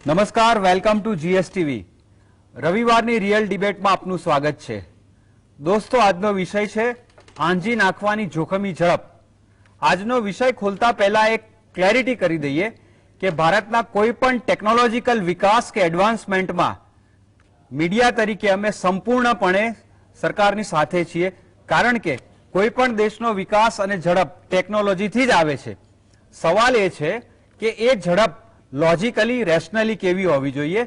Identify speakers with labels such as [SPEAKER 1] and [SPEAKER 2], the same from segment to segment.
[SPEAKER 1] નમસ્કાર, welcome to GSTV. રવિવારની real ડિબેટમાં આપનું સ્વાગત છે. દોસ્તો, આજનો વિષય છે આંજી નાખવાની જોખમી ઝડપ. આજનો વિષય ખોલતા પહેલા એક ક્લેરિટી કરી દઈએ કે ભારતના કોઈ પણ ટેકનોલોજીકલ વિકાસ કે એડવાન્સમેન્ટમાં મીડિયા તરીકે અમે સંપૂર્ણપણે સરકારની સાથે છીએ, કારણ કે કોઈ પણ દેશનો વિકાસ અને ઝડપ ટેકનોલોજીથી જ આવે છે. સવાલ એ છે કે એ ઝડપ લોજિકલી રેશનલી કેવી હોવી જોઈએ.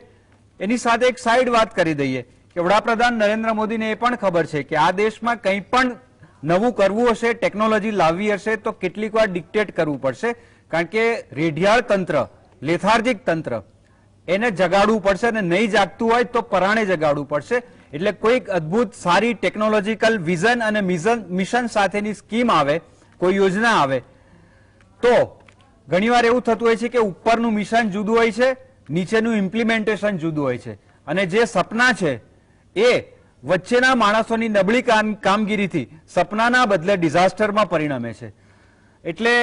[SPEAKER 1] એની સાથે એક સાઈડ વાત કરી દઈએ કે વડાપ્રધાન નરેન્દ્ર મોદીને એ પણ ખબર છે કે આ દેશમાં કંઈ પણ નવું કરવું હશે, ટેકનોલોજી લાવવી હશે તો કેટલીક વાર ડિક્ટેટ કરવું પડશે, કારણ કે રેઢિયાળ તંત્ર, લેથાર્જિક તંત્ર, એને જગાડવું પડશે અને નહીં જાગતું હોય તો પરાણે જગાડવું પડશે. એટલે કોઈક અદ્ભુત સારી ટેકનોલોજીકલ વિઝન અને મિશન સાથેની સ્કીમ આવે, કોઈ યોજના આવે તો ઘણીવાર એવું થતું હોય છે કે ઉપરનું મિશન જુદું હોય છે, નીચેનું ઇમ્પ્લિમેન્ટેશન જુદું હોય છે, અને જે સપના છે એ વચ્ચેના માણસોની નબળી કામગીરીથી સપનાના બદલે ડિઝાસ્ટરમાં પરિણમે છે. એટલે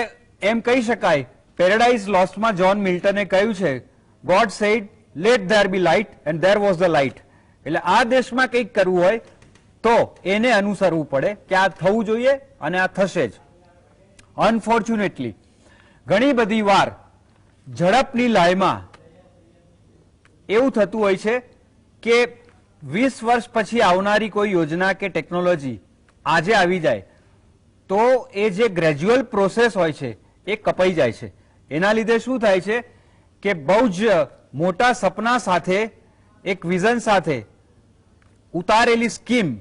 [SPEAKER 1] એમ કહી શકાય, પેરેડાઇઝ લોસ્ટમાં જ્હોન મિલ્ટને કહ્યું છે, God said let there be light and there was the light. એટલે આ દેશમાં કંઈક કરવું હોય તો એને અનુસરવું પડે કે આ થવું જોઈએ અને આ થશે જ. અનફોર્ચ્યુનેટલી ઘણી બધી વાર ઝડપની લાયમાં એવું થતું હોય છે કે 20 વર્ષ પછી આવનારી કોઈ યોજના કે ટેકનોલોજી આજે આવી જાય તો એ જે ગ્રેજ્યુઅલ પ્રોસેસ હોય છે એ કપાઈ જાય છે. એના લીધે શું થાય છે કે બહુ જ મોટા સપના સાથે, એક વિઝન સાથે ઉતારેલી સ્કીમ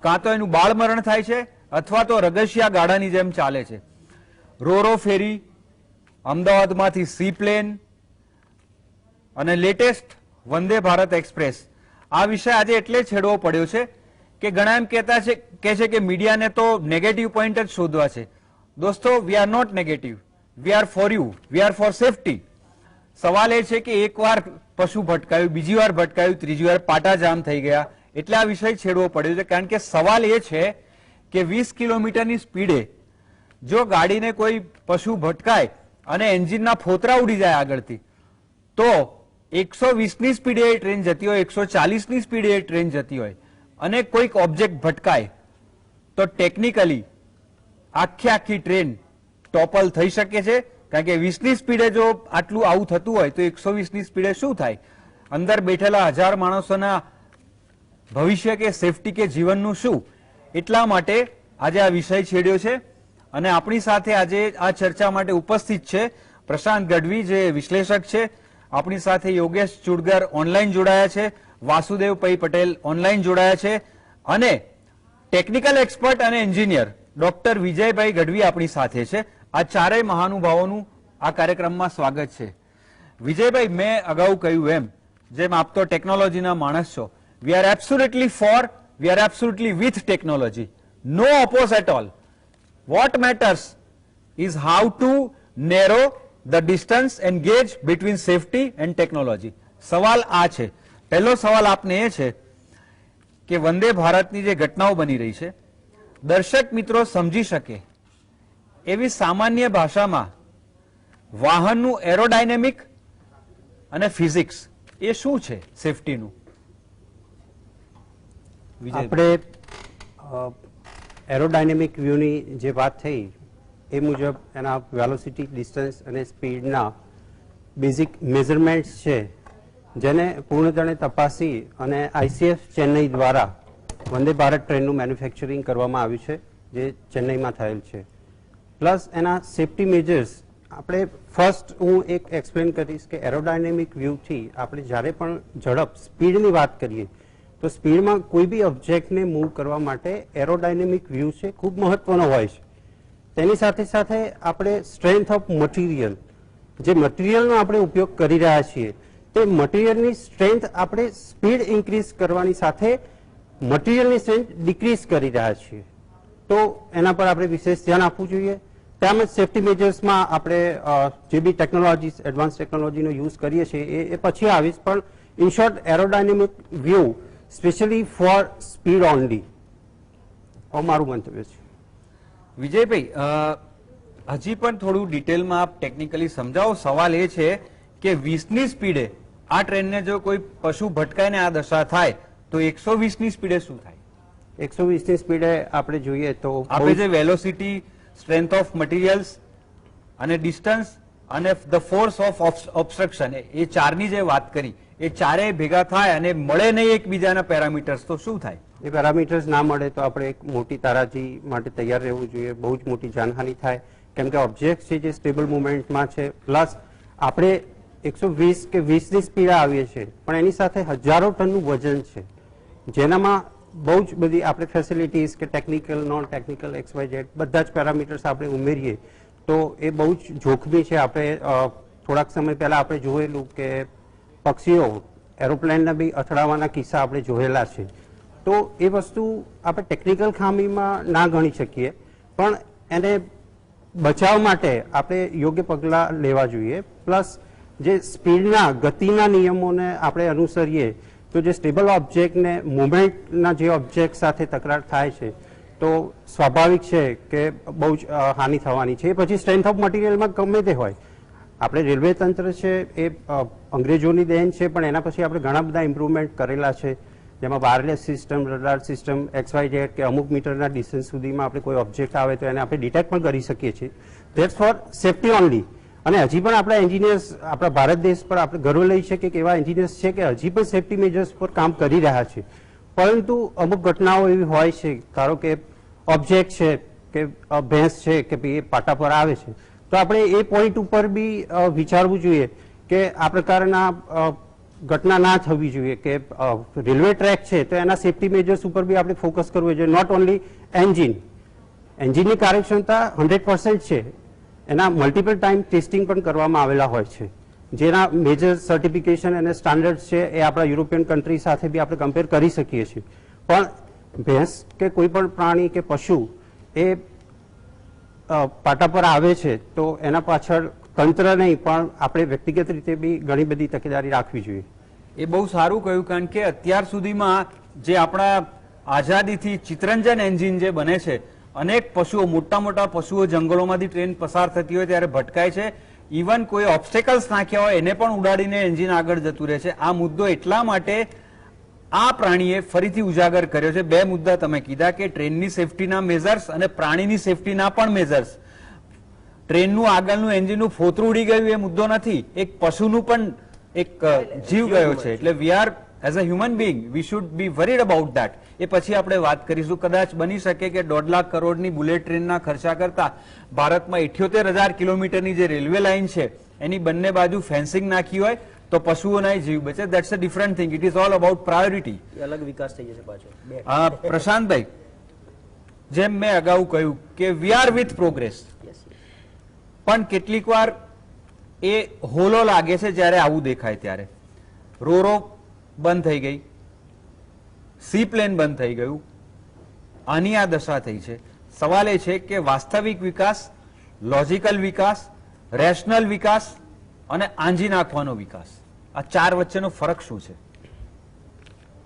[SPEAKER 1] કાં તો એનું બાળમરણ થાય છે અથવા તો રગશિયા ગાડાની જેમ ચાલે છે. રોરો ફેરી, અમદાવાદમાંથી સી પ્લેન અને લેટેસ્ટ વંદે ભારત એક્સપ્રેસ. આ વિષય આજે એટલે છેડવો પડ્યો છે કે ઘણા એમ કહેતા છે કે મીડિયાને તો નેગેટિવ પોઈન્ટ જ શોધવા છે. દોસ્તો, we are not negative, we are for you, we are for safety. સવાલ એ છે કે એક વાર પશુ ભટકાયું, બીજી વાર ભટકાયું, ત્રીજી વાર પાટા જામ થઈ ગયા, એટલે આ વિષય છેડવો પડ્યો છે. કારણ કે સવાલ એ છે કે 20 કિલોમીટરની સ્પીડે જો ગાડીને કોઈ પશુ ભટકાય અને એન્જિનના ફોતરા ઉડી જાય આગળથી, તો 120ની સ્પીડે એ ટ્રેન જતી હોય, 140ની સ્પીડે એ ટ્રેન જતી હોય અને કોઈક ઓબ્જેક્ટ ભટકાય તો ટેકનિકલી આખી ટ્રેન ટોપલ થઈ શકે છે. કારણ કે 20ની સ્પીડે જો આટલું આવું થતું હોય તો 120ની સ્પીડે શું થાય? અંદર બેઠેલા 1000 માણસોના ભવિષ્ય કે સેફટી કે જીવનનું શું? એટલા માટે આજે આ વિષય છેડ્યો છે અને આપણી સાથે આજે આ ચર્ચા માટે ઉપસ્થિત છે પ્રશાંત ગઢવી, જે વિશ્લેષક છે. આપણી સાથે યોગેશ ચુડગર ઓનલાઈન જોડાયા છે, વાસુદેવ પૈ પટેલ ઓનલાઈન જોડાયા છે અને ટેકનિકલ એક્સપર્ટ અને એન્જિનિયર ડોક્ટર વિજયભાઈ ગઢવી આપણી સાથે છે. આ ચારેય મહાનુભાવોનું આ કાર્યક્રમમાં સ્વાગત છે. વિજયભાઈ, મેં અગાઉ કહ્યું એમ, જેમ આપ તો ટેકનોલોજીના માણસ છો, we are absolutely for, we are absolutely with technology, no oppose at all. What matters is how to narrow the distance and gauge between safety and technology. સવાલ આ છે. પહેલો સવાલ આપને એ છે કે વંદે ભારતની જે ઘટનાઓ બની રહી છે, દર્શક મિત્રો સમજી શકે એવી સામાન્ય ભાષામાં વાહનનું એરોડાયનેમિક અને ફિઝિક્સ એ શું છે સેફટીનું?
[SPEAKER 2] આપણે એરોડાયનેમિક વ્યૂની જે વાત થઈ એ મુજબ એના વેલોસિટી, ડિસ્ટન્સ અને સ્પીડના બેઝિક મેઝરમેન્ટ્સ છે, જેને પૂર્ણપણે તપાસી અને આઈસીએફ ચેન્નઈ દ્વારા વંદે ભારત ટ્રેનનું મેન્યુફેક્ચરિંગ કરવામાં આવ્યું છે, જે ચેન્નઈમાં થયેલ છે. પ્લસ એના સેફટી મેજર્સ આપણે ફર્સ્ટ હું એક એક્સપ્લેન કરીશ કે એરોડાયનેમિક વ્યૂથી આપણે જ્યારે પણ ઝડપ, સ્પીડની વાત કરીએ તો સ્પીડમાં કોઈ બી ઓબ્જેક્ટને મૂવ કરવા માટે એરોડાયનેમિક વ્યૂ છે ખૂબ મહત્વનો હોય છે. તેની સાથે સાથે આપણે સ્ટ્રેન્થ ઓફ મટીરિયલ, જે મટીરિયલનો આપણે ઉપયોગ કરી રહ્યા છીએ તે મટીરિયલની સ્ટ્રેન્થ આપણે સ્પીડ ઇન્ક્રીઝ કરવાની સાથે મટીરિયલની સ્ટ્રેન્થ ડિક્રીઝ કરી રહ્યા છીએ, તો એના પર આપણે વિશેષ ધ્યાન આપવું જોઈએ. તેમજ સેફટી મેજર્સમાં આપણે જે બી ટેકનોલોજીસ, એડવાન્સ ટેકનોલોજીનો યુઝ કરીએ છીએ એ પછી આવીશ, પણ in short aerodynamic view specially for Speed only, મારું મંતવ્ય છે.
[SPEAKER 1] વિજયભાઈ, હજી પણ થોડું ડિટેલમાં આપ ટેકનિકલી સમજાવો. સવાલ એ છે કે 20ની સ્પીડે આ ટ્રેનને જો કોઈ પશુ ભટકાઈને આ દશા થાય તો 120ની સ્પીડે શું થાય?
[SPEAKER 2] 120ની સ્પીડે આપણે જોઈએ તો
[SPEAKER 1] આપણે જે વેલોસિટી, સ્ટ્રેન્થ ઓફ મટીરિયલ્સ અને ડિસ્ટન્સ અને ધ ફોર્સ ઓફ ઓબ્સ્ટ્રક્શન એ ચારની જે વાત કરી એ ચારેય ભેગા થાય અને મળે નહીં એકબીજાના પેરામીટર્સ તો શું થાય?
[SPEAKER 2] એ પેરામીટર્સ ના મળે તો આપણે એક મોટી તારાજી માટે તૈયાર રહેવું જોઈએ, બહુ જ મોટી જાનહાનિ થાય, કેમ કે ઓબ્જેક્ટ છે જે સ્ટેબલ મુવમેન્ટમાં છે, પ્લસ આપણે 120 કે 20ની સ્પીડે આવીએ છીએ પણ એની સાથે હજારો ટનનું વજન છે, જેનામાં બહુ જ બધી આપણે ફેસિલિટીઝ કે ટેકનિકલ, નોન ટેકનિકલ, XYZ બધા જ પેરામીટર્સ આપણે ઉમેરીએ તો એ બહુ જ જોખમી છે. આપણે થોડાક સમય પહેલા આપણે જોયેલું કે પક્ષીઓ એરોપ્લેનને બી અથડાવાના કિસ્સા આપણે જોયેલા છે. તો એ વસ્તુ આપણે ટેકનિકલ ખામીમાં ના ગણી શકીએ, પણ એને બચાવ માટે આપણે યોગ્ય પગલાં લેવા જોઈએ. પ્લસ જે સ્પીડના, ગતિના નિયમોને આપણે અનુસરીએ તો જે સ્ટેબલ ઓબ્જેક્ટને મુવમેન્ટના જે ઓબ્જેક્ટ સાથે તકરાર થાય છે તો સ્વાભાવિક છે કે બહુ જ હાનિ થવાની છે. પછી સ્ટ્રેન્થ ઓફ મટીરિયલમાં ગમે તે હોય, આપણે રેલવે તંત્ર છે એ અંગ્રેજોની દેન છે, પણ એના પછી આપણે ઘણા બધા ઇમ્પ્રુવમેન્ટ કરેલા છે, જેમાં wireless system, radar system, XYZ કે અમુક મીટરના ડિસ્ટન્સ સુધીમાં આપણે કોઈ ઓબ્જેક્ટ આવે તો એને આપણે ડિટેક્ટ પણ કરી શકીએ છીએ. That's for safety only. અને હજી પણ આપણા એન્જિનિયર્સ, આપણા ભારત દેશ પર આપણે ગર્વ લઈ શકીએ કે એવા એન્જિનિયર્સ છે કે હજી પણ સેફટી મેજર્સ પર કામ કરી રહ્યા છે. પરંતુ અમુક ઘટનાઓ એવી હોય છે, ધારો કે ઓબ્જેક્ટ છે કે ભેંસ છે કે ભાઈ એ પાટા પર આવે છે, તો આપણે એ પોઈન્ટ ઉપર બી વિચારવું જોઈએ કે આ પ્રકારના ઘટના ના થવી જોઈએ. કે રેલવે ટ્રેક છે તો એના સેફટી મેજર્સ ઉપર બી આપણે ફોકસ કરવું જોઈએ. નોટ ઓનલી એન્જિનની કાર્યક્ષમતા 100% છે, એના મલ્ટિપલ ટાઈમ ટેસ્ટિંગ પણ કરવામાં આવેલા હોય છે, જેના મેજર સર્ટિફિકેશન અને સ્ટાન્ડર્ડ છે એ આપણા યુરોપિયન કન્ટ્રી સાથે બી આપણે કમ્પેર કરી શકીએ છીએ. પણ ભેંસ કે કોઈ પણ પ્રાણી કે પશુ એ પાટા પર આવે છે તો એના પાછળ તંત્ર નહીં પણ આપણે વ્યક્તિગત રીતે બી ઘણી બધી તકેદારી રાખવી જોઈએ.
[SPEAKER 1] એ બહુ સારું કહ્યું, કારણ કે અત્યાર સુધીમાં જે આપણા આઝાદીથી ચિત્તરંજન એન્જિન જે બને છે, અનેક પશુઓ, મોટા મોટા પશુઓ જંગલોમાંથી ટ્રેન પસાર થતી હોય ત્યારે ભટકાય છે. ઇવન કોઈ ઓબ્સ્ટેકલ્સ નાખ્યા હોય એને પણ ઉડાડીને એન્જિન આગળ જતું રહે છે. આ મુદ્દો એટલા માટે આ પ્રાણીએ ફરીથી ઉજાગર કર્યો છે. બે મુદ્દા તમે કીધા કે ટ્રેનની સેફટીના મેઝર્સ અને પ્રાણીની સેફટીના પણ મેઝર્સ. ટ્રેનનું આગળનું એન્જિનનું ફોતરું ઉડી ગયું એ મુદ્દો નથી, એક પશુનું પણ એક જીવ ગયો છે. એટલે we are as a human being we should be worried about that. એ પછી આપણે વાત કરીશું. કદાચ બની શકે કે 1.5 લાખ કરોડની બુલેટ ટ્રેનના ખર્ચા કરતા ભારતમાં 78,000 કિલોમીટરની જે રેલવે લાઇન છે એની બંને બાજુ ફેન્સિંગ નાખી હોય તો પશુઓના જીવ બચે. That's a different thing. It is all about priority.
[SPEAKER 3] અલગ વિકાસ થઈ જશે પાછો.
[SPEAKER 1] પ્રશાંતભાઈ, જેમ મેં અગાઉ કહ્યું કે વી આર વિથ પ્રોગ્રેસ, પણ કેટલીક વાર એ હોલો લાગે છે જ્યારે આવું દેખાય ત્યારે. રોરો બંધ થઈ ગઈ, સી પ્લેન બંધ થઈ ગયું, આની આ દશા થઈ છે. સવાલ એ છે કે વાસ્તવિક વિકાસ, લોજિકલ વિકાસ, રેશનલ વિકાસ અને આંજી નાખવાનો વિકાસ, આ ચાર વચ્ચેનો ફરક શું છે?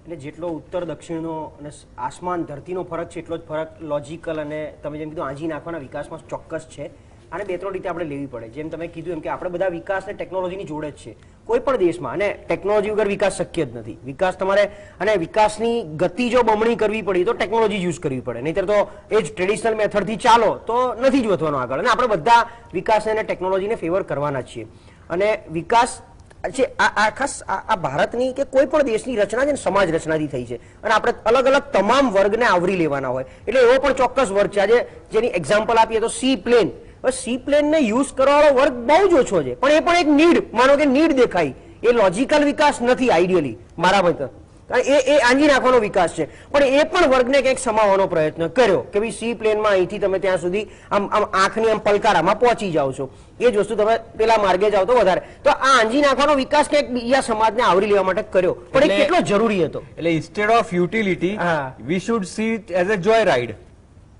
[SPEAKER 3] એટલે જેટલો ઉત્તર દક્ષિણનો અને આસમાન ધરતીનો ફરક છે એટલો જ ફરક લોજિકલ અને તમે જેમ કીધું આંજી નાખવાના વિકાસમાં ચોક્કસ છે. અને બે ત્રણ રીતે આપણે લેવી પડે. જેમ તમે કીધું એમ કે આપણે બધા વિકાસ અને ટેકનોલોજીની જોડે જ છે કોઈ પણ દેશમાં, અને ટેકનોલોજી વગર વિકાસ શક્ય જ નથી. વિકાસ તમારે, અને વિકાસની ગતિ જો બમણી કરવી પડી તો ટેકનોલોજી યુઝ કરવી પડે, નહીતર તો એ જ ટ્રેડિશનલ મેથડથી ચાલો તો નથી જ વધવાનો આગળ. અને આપણે બધા વિકાસને અને ટેકનોલોજીને ફેવર કરવાના જ છીએ. અને વિકાસ છે આ ખાસ આ ભારતની કે કોઈ પણ દેશની રચના છે ને સમાજ રચનાથી થઈ છે, અને આપણે અલગ અલગ તમામ વર્ગને આવરી લેવાના હોય. એટલે એવો પણ ચોક્કસ વર્ગ છે. આજે જેની એક્ઝામ્પલ આપીએ તો સી પ્લેન. સી પ્લેન ને યુઝ કરવાનો વર્ગ બહુ જ ઓછો છે, પણ એ પણ એક નીડ, માનો કે નીડ દેખાય, એ લોજિકલ વિકાસ નથી આઈડિયલી મારા મતે. એ આંજી નાખવાનો વિકાસ છે, પણ એ પણ વર્ગને કંઈક સમાવવાનો પ્રયત્ન કર્યો કે ભાઈ સી પ્લેનમાં અહીંથી તમે ત્યાં સુધી આમ આંખની આમ પલકારામાં પહોંચી જાઓ છો. એ જ વસ્તુ તમે પેલા માર્ગે જાઓ તો વધારે. તો આ આંજી નાખવાનો વિકાસ કંઈક બીજા સમાજને આવરી લેવા માટે કર્યો, પણ એ કેટલો જરૂરી હતો.
[SPEAKER 1] એટલે instead of utility we should C it as a Joy ride.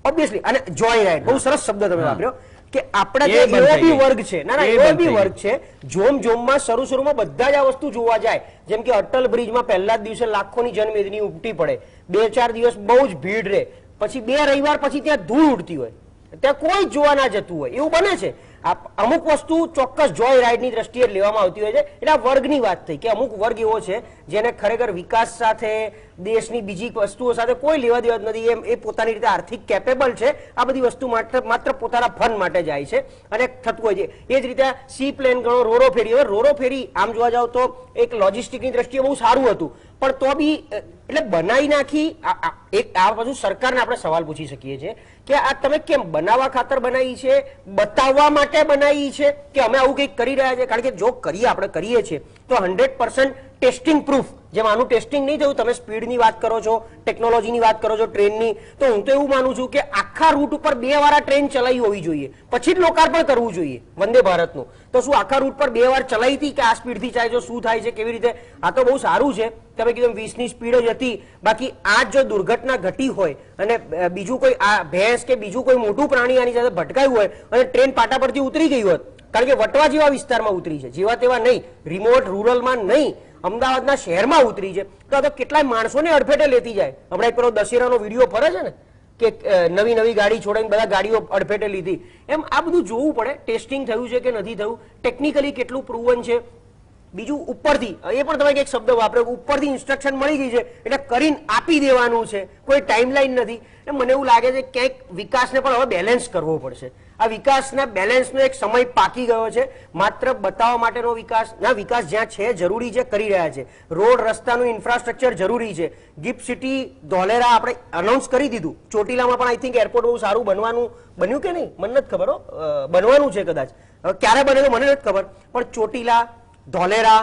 [SPEAKER 3] Obviously, અને જોય રાઇડ બહુ સરસ શબ્દ તમે વાપર્યો કે આપણા જે એવો બી વર્ગ છે, ના ના એવો બી વર્ગ છે જોમ જોમમાં શરૂમાં બધા જ આ વસ્તુ જોવા જાય. જેમ કે અટલ બ્રિજમાં પહેલા જ દિવસે લાખોની જનમેદની ઉમટી પડે, 2-4 દિવસ બહુ જ ભીડ રહે, પછી 2 રવિવાર પછી ત્યાં ધૂળ ઉડતી હોય, ત્યાં કોઈ જોવા ના જતું હોય એવું બને છે. અમુક વસ્તુ ચોક્કસ જોય રાઇડની દ્રષ્ટિએ લેવામાં આવતી હોય છે. એટલે આ વર્ગની વાત થઈ કે અમુક વર્ગ એવો છે જેને ખરેખર વિકાસ સાથે દેશની બીજી વસ્તુઓ સાથે કોઈ લેવા દેવા જ નથી. એ પોતાની રીતે આર્થિક કેપેબલ છે. આ બધી વસ્તુ માત્ર પોતાના ફન માટે જાય છે અને થતું હોય છે. એ જ રીતે સી પ્લેન ગણો, રોરો ફેરી. હવે રોરો ફેરી આમ જોવા જાવ તો એક લોજિસ્ટિકની દ્રષ્ટિએ બહુ સારું હતું, પણ તો બી એટલે બનાવી નાખી. આ બાજુ સરકારને આપણે સવાલ પૂછી શકીએ છીએ કે આ તમે કેમ બનાવવા ખાતર બનાવી છે, બતાવવા માટે બનાવી છે કે અમે આવું કંઈક કરી રહ્યા છે? કારણ કે જો આપણે કરીએ છીએ તો 100% ટેસ્ટિંગ પ્રૂફ, જેમ આનું ટેસ્ટિંગ નહીં થયું, તમે સ્પીડની વાત કરો છો, ટેકનોલોજીની વાત કરો છો, ટ્રેનની, તો હું તો એવું માનું છું કે આખા રૂટ ઉપર 2 વાર આ ટ્રેન ચલાવી હોવી જોઈએ, પછી જ લોકાર્પણ કરવું જોઈએ વંદે ભારતનું. તો શું આખા રૂટ પર 2 વાર ચલાવી હતી કે આ સ્પીડથી ચાલે છે, શું થાય છે, કેવી રીતે? આ તો બહુ સારું છે. તમે કીધું 20ની સ્પીડ જ હતી. બાકી આ જો દુર્ઘટના ઘટી હોય અને બીજું કોઈ આ ભેંસ કે બીજું કોઈ મોટું પ્રાણી આની સાથે ભટકાયું હોય અને ટ્રેન પાટા પરથી ઉતરી ગઈ હોત, કારણ કે વટવા જેવા વિસ્તારમાં ઉતરી છે, જેવા તેવા નહીં, રિમોટ રૂરલમાં નહીં, અમદાવાદના શહેરમાં ઉતરી છે, તો કેટલાય માણસોને અડફેટે લેતી જાય. હમણાં એક પેલો દશેરાનો વિડીયો ફરે છે ને કે નવી ગાડી છોડાઈને બધા ગાડીઓ અડફેટે લીધી. એમ આ બધું જોવું પડે, ટેસ્ટિંગ થયું છે કે નથી થયું, ટેકનિકલી કેટલું પ્રૂવન છે. બીજું ઉપરથી, એ પણ તમે એક શબ્દ વાપર્યો, ઉપરથી ઇન્સ્ટ્રક્શન મળી ગઈ છે એટલે કરીને આપી દેવાનું છે, કોઈ ટાઈમલાઈન નથી. મને એવું લાગે છે ક્યાંક વિકાસને પણ હવે બેલેન્સ કરવો પડશે. આ વિકાસના બેલેન્સનો એક સમય પાકી ગયો છે. માત્ર બતાવવા માટેનો વિકાસ ના, વિકાસ જ્યાં છે જરૂરી છે કરી રહ્યા છે. રોડ રસ્તાનું ઇન્ફ્રાસ્ટ્રક્ચર જરૂરી છે. ગિફ્ટ સિટી ધોલેરા આપણે અનાઉન્સ કરી દીધું. ચોટીલામાં પણ આઈ થિંક એરપોર્ટ બહુ સારું બન્યું કે નહીં મને નથી ખબર, બનવાનું છે કદાચ, ક્યારે બને તો મને નથી ખબર. પણ ચોટીલા, ધોલેરા,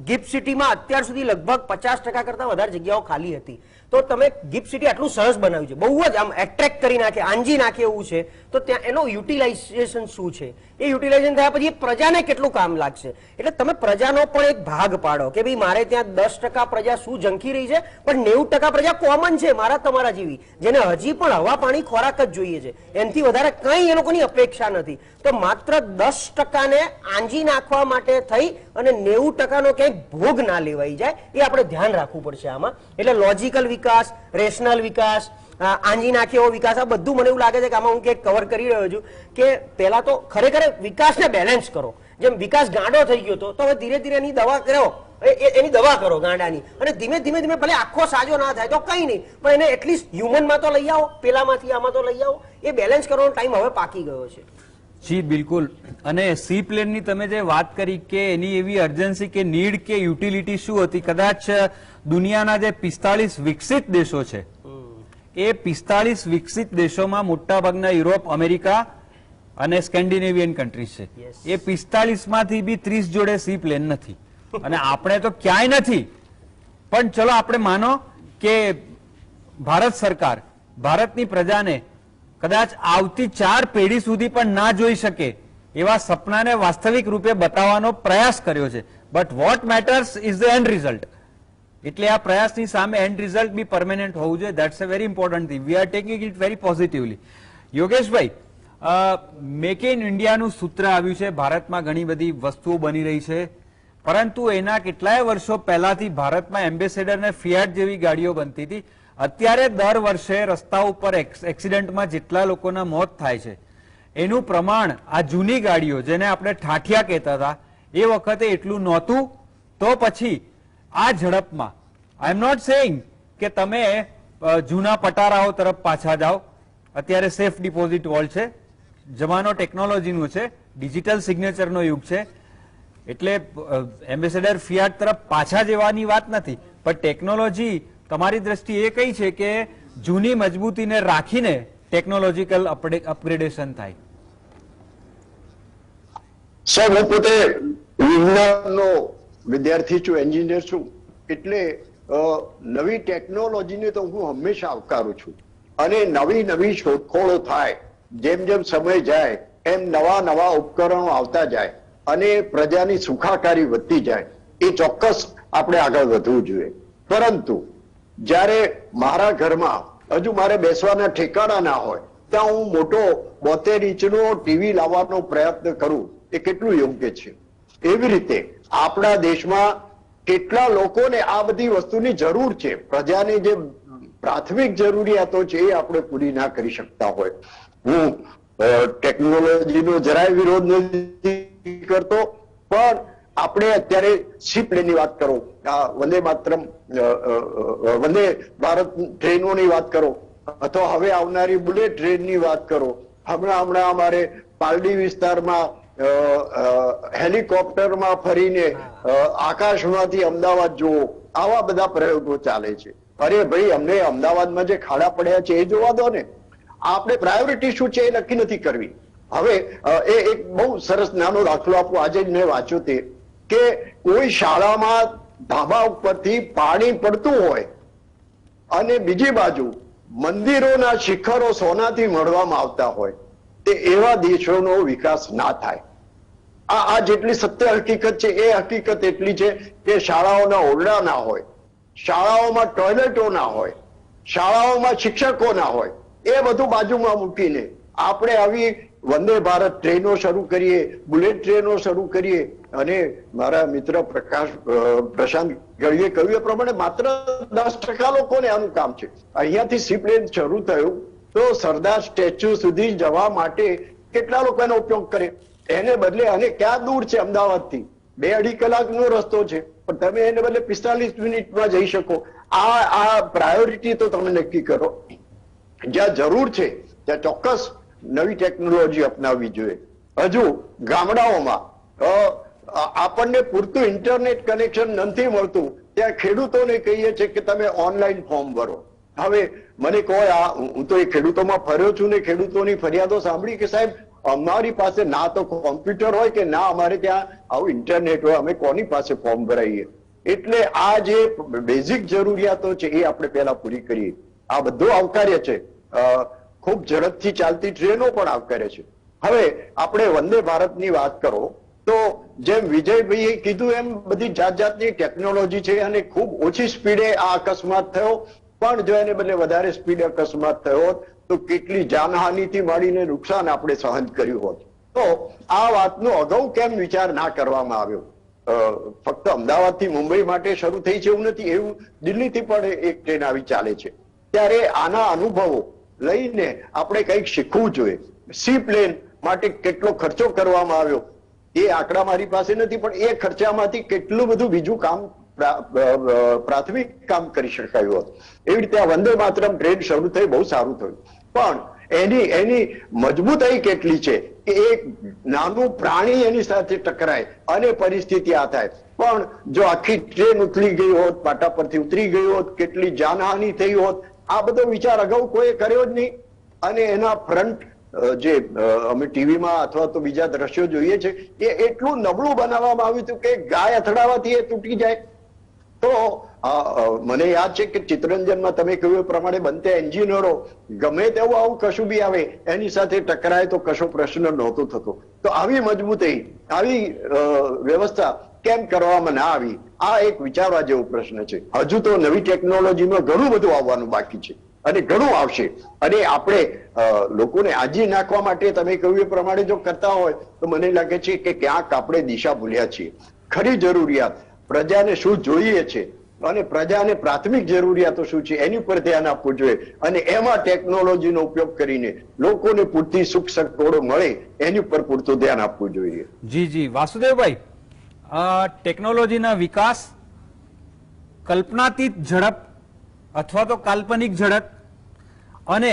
[SPEAKER 3] ગિફ્ટ સિટીમાં અત્યાર સુધી લગભગ 50% કરતા વધારે જગ્યાઓ ખાલી હતી. તો તમે ગિફ્ટ સિટી આટલું સરસ બનાવ્યું છે, બહુ જ આમ એટ્રેક્ટ કરી નાખે, આંજી નાખે એવું છે, તો ત્યાં એનો યુટિલાઇઝેશન શું છે? એ યુટિલાઇઝેશન થયા પછી પ્રજાને કેટલું કામ લાગશે? એટલે તમે પ્રજાનો પણ એક ભાગ પાડો કે ભાઈ મારે ત્યાં 10% પ્રજા શું ઝંખી રહી છે, પણ 90% પ્રજા કોમન છે મારા તમારા જેવી, જેને હજી પણ હવા પાણી ખોરાક જ જોઈએ છે, એનાથી વધારે કંઈ એ લોકોની અપેક્ષા નથી. તો માત્ર 10%ને આંજી નાખવા માટે થઈ અને 90%નો ક્યાંક ભોગ ના લેવાઈ જાય, એ આપણે ધ્યાન રાખવું પડશે આમાં. એટલે લોજિકલ વિકાસ, રેશનલ વિકાસ, આંજી નાખે એવો વિકાસ, આ બધું મને એવું લાગે છે કે આમાં હું ક્યાંક કવર કરી રહ્યો છું કે પહેલા તો ખરેખર વિકાસને બેલેન્સ કરો. જેમ વિકાસ ગાંડો થઈ ગયો તો હવે ધીરે ધીરે એની દવા કરો, એની દવા કરો ગાંડાની, અને ધીમે ધીમે ભલે આખો સાજો ના થાય તો કઈ નહીં, પણ એને એટલીસ્ટ હ્યુમનમાં તો લઈ આવો, પેલામાંથી આમાં તો લઈ આવો. એ બેલેન્સ કરવાનો ટાઈમ હવે પાકી ગયો છે.
[SPEAKER 1] જી બિલકુલ. અને સી પ્લેનની તમે જે વાત કરી કે એની એવી અર્જન્સી કે નીડ કે યુટિલિટી શું હતી, કદાચ દુનિયાના જે 45 વિકસિત દેશો છે એ 45 વિકસિત દેશોમાં મોટાભાગના યુરોપ, અમેરિકા અને સ્કેન્ડિનેવિયન કન્ટ્રીઝ છે. એ 45માંથી બી 30 જોડે સી પ્લેન નથી, અને આપણે તો ક્યાંય નથી. પણ ચલો આપણે માનો કે ભારત સરકાર ભારતની પ્રજાને કદાચ આવતી 4 પેઢી સુધી પણ ના જોઈ શકે એવા સપનાને વાસ્તવિક રૂપે બતાવવાનો પ્રયાસ કર્યો છે. But what matters is the and result. એટલે આ પ્રયાસની સામે એન્ડ રિઝલ્ટ બી પરમેનન્ટ હોવું જોઈએ. That's a very important thing. We are taking it very positively. Yogeshbhai, make in ઇન્ડિયાનું સૂત્ર આવ્યું છે, ભારતમાં ઘણી બધી વસ્તુઓ બની રહી છે, પરંતુ એના કેટલાય વર્ષો પહેલાથી ભારતમાં એમ્બેસેડર ને ફિયાટ જેવી ગાડીઓ બનતી હતી. અત્યારે દર વર્ષે રસ્તા ઉપર એક્સિડન્ટમાં જેટલા લોકોના મોત થાય છે એનું પ્રમાણ આ જૂની ગાડીઓ, જેને આપણે ઠાઠિયા કહેતા હતા, એ વખતે એટલું નહોતું. તો પછી આ ઝડપમાં આઈ એમ નોટ સેઇંગ કે તમે જૂના પટારાઓ તરફ પાછા જાઓ. અત્યારે સેફ ડિપોઝિટ વોલ્ટ છે, જમાનો ટેકનોલોજીનો છે, ડિજિટલ સિગ્નેચરનો યુગ છે, એટલે એમ્બેસેડર ફિયાટ તરફ પાછા જવાની વાત નથી. પણ ટેકનોલોજી તમારી દ્રષ્ટિએ એ કઈ છે કે જૂની મજબૂતીને રાખીને ટેકનોલોજીકલ અપગ્રેડેશન થાય?
[SPEAKER 4] સર, હું પોતે વિજ્ઞાનનો વિદ્યાર્થી છું, એન્જિનિયર છું, એટલે નવી ટેકનોલોજીને તો હું હંમેશા આવકારું છું. અને નવી શોધખોળો થાય, જેમ જેમ સમય જાય એમ નવા ઉપકરણો આવતા જાય અને પ્રજાની સુખાકારી વધતી જાય, એ ચોક્કસ આપણે આગળ વધવું જોઈએ. પરંતુ જ્યારે મારા ઘરમાં હજુ મારે બેસવાના ઠેકાણા ના હોય ત્યાં હું મોટો 72 ઇંચનો ટીવી લાવવાનો પ્રયત્ન કરું, એ કેટલું યોગ્ય છે? એવી રીતે આપણા દેશમાં કેટલા લોકોને આ બધી વસ્તુની જરૂર છે, પ્રજાની જે પ્રાથમિક જરૂરિયાતો છે એ આપણે પૂરી ના કરી શકતા હોય. હું ટેકનોલોજીનો જરાય વિરોધ નથી કરતો, પણ આપણે અત્યારે સી પ્લેનની વાત કરો, આ વંદે માતરમ વંદે ભારત ટ્રેનોની વાત કરો, અથવા હવે આવનારી બુલેટ ટ્રેનની વાત કરો. હમણાં અમારે પાલડી વિસ્તારમાં હેલિકોપ્ટરમાં ફરીને આકાશમાંથી અમદાવાદ જુઓ, આવા બધા પ્રયોગો ચાલે છે. અરે ભાઈ, અમને અમદાવાદમાં જે ખાડા પડ્યા છે એ જોવા દો ને. આપણે પ્રાયોરિટી શું છે એ નક્કી નથી કરવી. હવે એ એક બહુ સરસ નાનો દાખલો આપું. આજે જ મેં વાંચ્યું તે કે કોઈ શાળામાં ધાબા ઉપરથી પાણી પડતું હોય અને બીજી બાજુ મંદિરોના શિખરો સોનાથી મળવામાં આવતા હોય, તે એવા દેશોનો વિકાસ ના થાય. આ જેટલી સત્ય હકીકત છે એ હકીકત એટલી છે કે શાળાઓના ઓરડા ના હોય, શાળાઓમાં ટોયલેટો ના હોય, શાળાઓમાં શિક્ષકો ના હોય. એ બધું બાજુમાં મૂકીને આપણે આવી વંદે ભારત ટ્રેનો શરૂ કરીએ, બુલેટ ટ્રેનો શરૂ કરીએ. અને મારા મિત્ર પ્રશાંત ગળીએ કહ્યું એ પ્રમાણે માત્ર 10% લોકોને આનું કામ છે. અહીંયાથી સી પ્લેન શરૂ થયું તો સરદાર સ્ટેચ્યુ સુધી જવા માટે કેટલા લોકો એનો ઉપયોગ કરે? એને બદલે, અને ક્યાં દૂર છે અમદાવાદથી? 2-2.5 કલાકનો રસ્તો છે, પણ તમે એને બદલે 45 મિનિટમાં જઈ શકો. આ પ્રાયોરિટી તો તમે નક્કી કરો. જ્યાં જરૂર છે ત્યાં ચોક્કસ નવી ટેકનોલોજી અપનાવવી જોઈએ. હજુ ગામડાઓમાં આપણને પૂરતું ઇન્ટરનેટ કનેક્શન નથી મળતું, ત્યાં ખેડૂતોને કહીએ છીએ કે તમે ઓનલાઈન ફોર્મ ભરો. હવે મને કહો, હું તો એ ખેડૂતોમાં ફર્યો છું ને ખેડૂતોની ફરિયાદો સાંભળી કે સાહેબ, અમારી પાસે ના તો કોમ્પ્યુટર હોય કે ના અમારે ત્યાં આવું ઇન્ટરનેટ હોય, અમે કોની પાસે ફોર્મ ભરાઈએ? એટલે આ જે બેઝિક જરૂરિયાતો છે એ આપણે પહેલા પૂરી કરીએ. આ બધું આવકાર્ય છે. ખૂબ ઝડપથી ચાલતી ટ્રેનો પણ આવકાર્ય છે. હવે આપણે વંદે ભારતની વાત કરો તો જેમ વિજયભાઈએ કીધું એમ બધી જાત જાતની ટેકનોલોજી છે અને ખૂબ ઓછી સ્પીડે આ અકસ્માત થયો. પણ જો એને બદલે વધારે સ્પીડે અકસ્માત થયો હોત તો કેટલી જાનહાનિથી માંડીને નુકસાન આપણે સહન કર્યું હોત. તો આ વાતનો અગાઉ કેમ વિચાર ના કરવામાં આવ્યો? ફક્ત અમદાવાદથી મુંબઈ માટે શરૂ થઈ છે એવું નથી, એવું દિલ્હીથી પણ એક ટ્રેન આવી ચાલે છે. ત્યારે આના અનુભવો લઈને આપણે કંઈક શીખવું જોઈએ. સી પ્લેન માટે કેટલો ખર્ચો કરવામાં આવ્યો એ આંકડા મારી પાસે નથી, પણ એ ખર્ચામાંથી કેટલું બધું બીજું કામ, પ્રાથમિક કામ કરી શકાયું હોત. એવી રીતે આ વંદે માતરમ ટ્રેન શરૂ થઈ, બહુ સારું થયું. પણ એની મજબૂતાઈ કેટલી છે કે એક નાનું પ્રાણી એની સાથે ટકરાય અને પરિસ્થિતિ આ થાય. પણ જો આખી ટ્રેન ઉતરી ગઈ હોત, પાટા પરથી ઉતરી ગઈ હોત, કેટલી જાનહાનિ થઈ હોત, આ બધો વિચાર અગાઉ કોઈ કર્યો જ નહીં. અને એના ફ્રન્ટ જે અમે ટીવીમાં અથવા તો બીજા દ્રશ્યો જોઈએ છે એ એટલું નબળું બનાવવામાં આવ્યું હતું કે ગાય અથડાવાથી એ તૂટી જાય. તો મને યાદ છે કે ચિત્તરંજનમાં તમે કહ્યું એ પ્રમાણે બનતા એન્જિનિયરો ગમે તેવું આવું કશું બી આવે એની સાથે ટકરાય તો કશો પ્રશ્ન નહોતો થતો. તો આવી મજબૂતી, આવી વ્યવસ્થા કેમ કરવામાં ના આવી? આ એક વિચારવા જેવો પ્રશ્ન છે. હજુ તો નવી ટેકનોલોજીમાં ઘણું બધું આવવાનું બાકી છે અને ઘણું આવશે. અને આપણે લોકોને આજી નાખવા માટે તમે કહ્યું એ પ્રમાણે જો કરતા હોય તો મને લાગે છે કે ક્યાંક આપણે દિશા ભૂલ્યા છીએ. ખરી જરૂરિયાત, પ્રજાને શું જોઈએ છે અને પ્રજાને પ્રાથમિક જરૂરિયાતો શું છે એની ઉપર ધ્યાન આપવું જોઈએ. અને એમાં ટેકનોલોજીનો ઉપયોગ કરીને લોકોને પૂરતી સુખ સગવડો મળે એની ઉપર પૂરતું ધ્યાન આપવું જોઈએ.
[SPEAKER 1] જી વાસુદેવભાઈ, ટેકનોલોજીના વિકાસ, કલ્પનાતીત ઝડપ અથવા તો કાલ્પનિક ઝડપ અને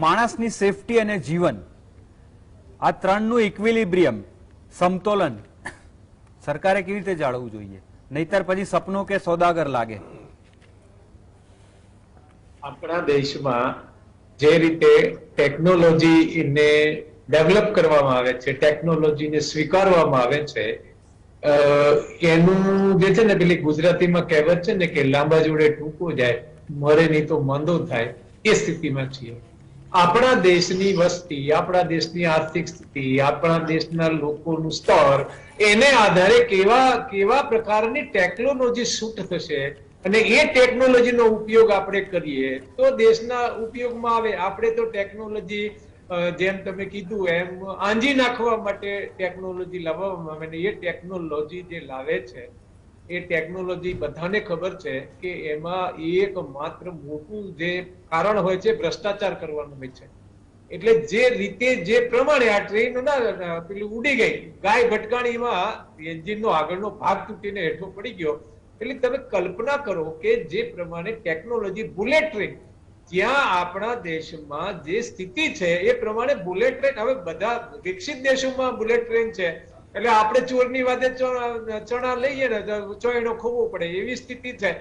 [SPEAKER 1] માણસની સેફટી અને જીવન, આ ત્રણનું ઇક્વિલિબ્રિયમ, સમતોલન સરકારે કેવી રીતે જાળવવું જોઈએ? નહીતર પછી સપનું કે સોદાગર લાગે.
[SPEAKER 5] આપણા દેશમાં જે રીતે ટેકનોલોજીને ડેવલપ કરવામાં આવે છે, ટેકનોલોજીને સ્વીકારવામાં આવે છે, એનું જે છે ને પેલી ગુજરાતીમાં કહેવત છે ને કે લાંબા જોડે ટૂંકો જાય, મરે નહીં તો માંદો થાય, એ સ્થિતિમાં છીએ. આપણા દેશની વસ્તી, આપણા દેશની આર્થિક સ્થિતિ, આપણા દેશના લોકોનું સ્તર, એને આધારે કેવા પ્રકારની ટેકનોલોજી સૂટ થશે અને એ ટેકનોલોજીનો ઉપયોગ આપણે કરીએ તો દેશના ઉપયોગમાં આવે. આપણે તો ટેકનોલોજી જેમ તમે કીધું એમ આંજી નાખવા માટે ટેકનોલોજી લાવવામાં આવે ને એ ટેકનોલોજી જે લાવે છે એ ટેકનોલોજી બધાને ખબર છે કે એમાં એક માત્ર મોટું જે કારણ હોય છે ભ્રષ્ટાચાર કરવાનું હોય છે. એટલે જે રીતે જે પ્રમાણે આ ટ્રેન ના પેલી ઉડી ગઈ, ગાય ભટકાણીમાં એન્જિનનો આગળનો ભાગ તૂટીને હેઠો પડી ગયો. એટલે તમે કલ્પના કરો કે જે પ્રમાણે ટેકનોલોજી, બુલેટ ટ્રેન, જ્યાં આપણા દેશમાં જે સ્થિતિ છે એ પ્રમાણે બુલેટ ટ્રેન, હવે બધા વિકસિત દેશોમાં બુલેટ ટ્રેન છે એટલે આપણે ચોરની વાદે ચણા લઈએ ને ચોયણો ખોવવો પડે એવી સ્થિતિ છે.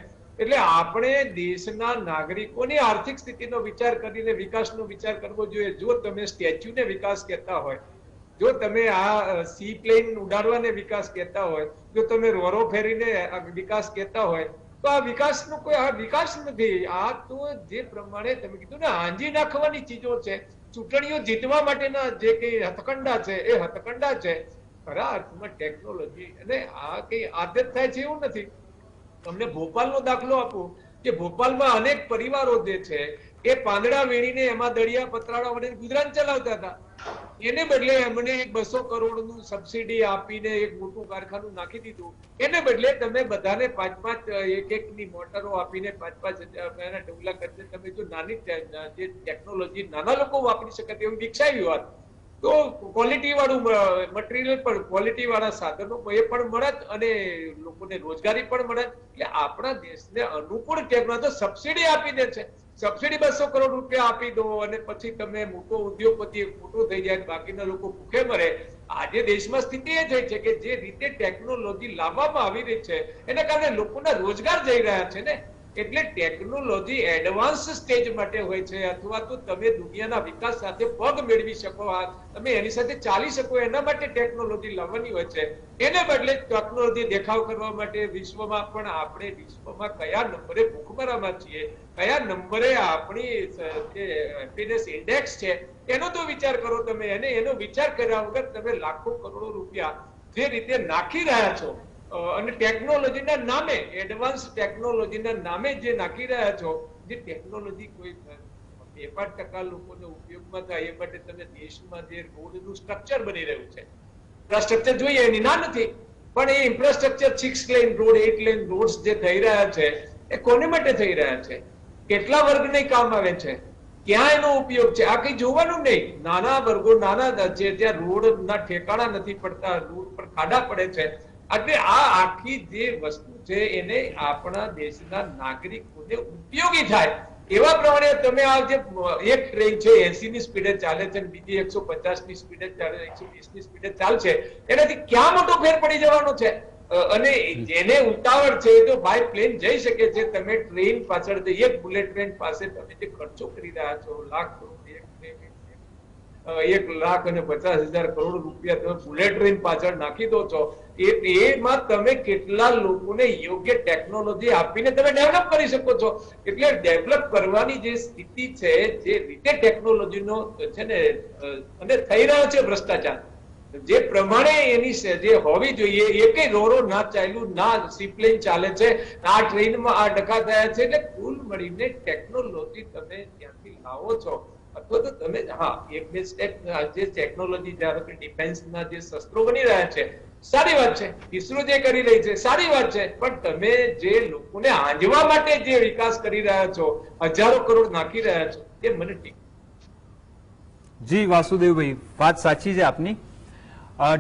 [SPEAKER 5] એટલે આપણે દેશના નાગરિકોની આર્થિક સ્થિતિનો વિચાર કરીને વિકાસનો વિચાર કરવો જોઈએ. જો તમે સ્ટેચ્યુને વિકાસ કહેતા હોય, જો તમે આ સી પ્લેન ઉડાડવાને વિકાસ કહેતા હોય, જો તમે રોરો ફેરીને વિકાસ કહેતા હોય, તો આ વિકાસનો કોઈ આ વિકાસ નથી. આ તો જે પ્રમાણે તમે કીધું ને આંજી નાખવાની ચીજો છે, ચૂંટણીઓ જીતવા માટેના જે કઈ હથકંડા છે એ હથકંડા છે. ખરા અર્થમાં ટેકનોલોજી અને આ કઈ આદત થાય છે એવું નથી. તમને ભોપાલનો દાખલો આપું કે ભોપાલમાં અનેક પરિવારો જે છે એ પાંદડા વીણીને એમાં દળિયા પતરાળા વડે ગુજરાન ચલાવતા હતા. એને બદલે એમને 200 કરોડનું સબસિડી આપીને એક મોટું કારખાનું નાખી દીધું. એને બદલે તમે બધાને 5-5 એક-એકની મોટરો આપીને 5-5 હજાર ડબલા કરશે. તમે જો નાની જે ટેકનોલોજી નાના લોકો વાપરી શકે તેવું વિકસાવી હોત તો ક્વોલિટી વાળું મટીરિયલ પણ, ક્વોલિટી વાળા સાધનો એ પણ મળત અને લોકોને રોજગારી પણ મળત. એટલે આપણા દેશને અનુકૂળ ટેકનોલોજી તો સબસિડી આપી દે છે. સબસિડી 200 કરોડ રૂપિયા આપી દો અને પછી તમે મોટો ઉદ્યોગપતિ મોટો થઈ જાય, બાકીના લોકો ભૂખે મરે. આજે દેશમાં સ્થિતિ એ થઈ છે કે જે રીતે ટેકનોલોજી લાવવામાં આવી રહી છે એના કારણે લોકોના રોજગાર જઈ રહ્યા છે ને. એટલે ટેકનોલોજી એડવાન્સ સ્ટેજ માટે હોય છે, અથવા તો તમે દુનિયાના વિકાસ સાથે પગ મેળવી શકો, તમે એની સાથે ચાલી શકો એના માટે ટેકનોલોજી લાવવાની હોય છે. એને બદલે ટેકનોલોજી દેખાવ કરવા માટે વિશ્વમાં પણ આપણે વિશ્વમાં કયા નંબરે ભૂખમરામાં છીએ, કયા નંબરે આપણી જે હેપીનેસ ઇન્ડેક્સ છે એનો તો વિચાર કરો તમે. એનો વિચાર કર્યા વગર તમે લાખો કરોડો રૂપિયા જે રીતે નાખી રહ્યા છો અને ટેકનોલોજીના નામે, એડવાન્સ ટેકનોલોજીના નામે જે નાખી રહ્યા છો, જે ટેકનોલોજી કોઈ 2-5% લોકોને ઉપયોગમાં થાય એ માટે તમે દેશમાં જે રોડનું સ્ટ્રક્ચર બની રહ્યું છે, ઇન્ફ્રાસ્ટ્રક્ચર જોઈએ એની ના નથી, પણ એ infrastructure 6 lane road, 8 lane roads જે થઈ રહ્યા છે એ કોને માટે થઈ રહ્યા છે, કેટલા વર્ગને કામ આવે છે, ક્યાં એનો ઉપયોગ છે, આ કઈ જોવાનું નહીં. નાના વર્ગો, નાના છે ત્યાં રોડના ઠેકાણા નથી પડતા, રોડ પર ખાડા પડે છે. એટલે આ આખી જે વસ્તુ છે એને આપણા દેશના નાગરિકોને ઉપયોગી થાય એવા પ્રમાણે તમે આ જે એક ટ્રેન છે 80 ની સ્પીડે ચાલે છે, બીજી 150 ની સ્પીડે ચાલે, 120 ની સ્પીડે ચાલશે, એનાથી ક્યાં મોટો ફેર પડી જવાનો છે. અને જેને ઉતાવળ છે તો બાય પ્લેન જઈ શકે છે. તમે ટ્રેન પાછળ એક બુલેટ ટ્રેન પાસે તમે જે ખર્ચો કરી રહ્યા છો, લાખ કરોડ, 1,50,000 કરોડ રૂપિયા તમે બુલેટ ટ્રેન પાછળ નાખી દો છો, એમાં તમે કેટલા લોકોને યોગ્ય ટેકનોલોજી આપીને તમે ડેવલપ કરી શકો છો. એટલે ડેવલપ કરવાની જે સ્થિતિ છે, જે રીતે ટેકનોલોજીનો છે ને અને થઈ રહ્યો છે ભ્રષ્ટાચાર, જે પ્રમાણે એની જે હોવી જોઈએ એ કઈ રોરો ના ચાલ્યું, ના સીપ્લેન ચાલે છે, આ ટ્રેનમાં આ ડખા થયા છે. એટલે કુલ મળીને ટેકનોલોજી તમે ત્યાંથી લાવો છો અથવા તો તમે એક બે સ્ટેપ જે ટેકનોલોજી ધારો કે ડિફેન્સના જે શસ્ત્રો બની રહ્યા છે સારી વાત છે, ઇસરો જે કરી રહી છે સારી વાત છે, પણ તમે જે લોકોને આંજવા માટે જે વિકાસ કરી રહ્યા છો, હજારો કરોડ નાખી રહ્યા છો, એ મને ઠીક.
[SPEAKER 1] જી વાસુદેવભાઈ, વાત સાચી છે આપની.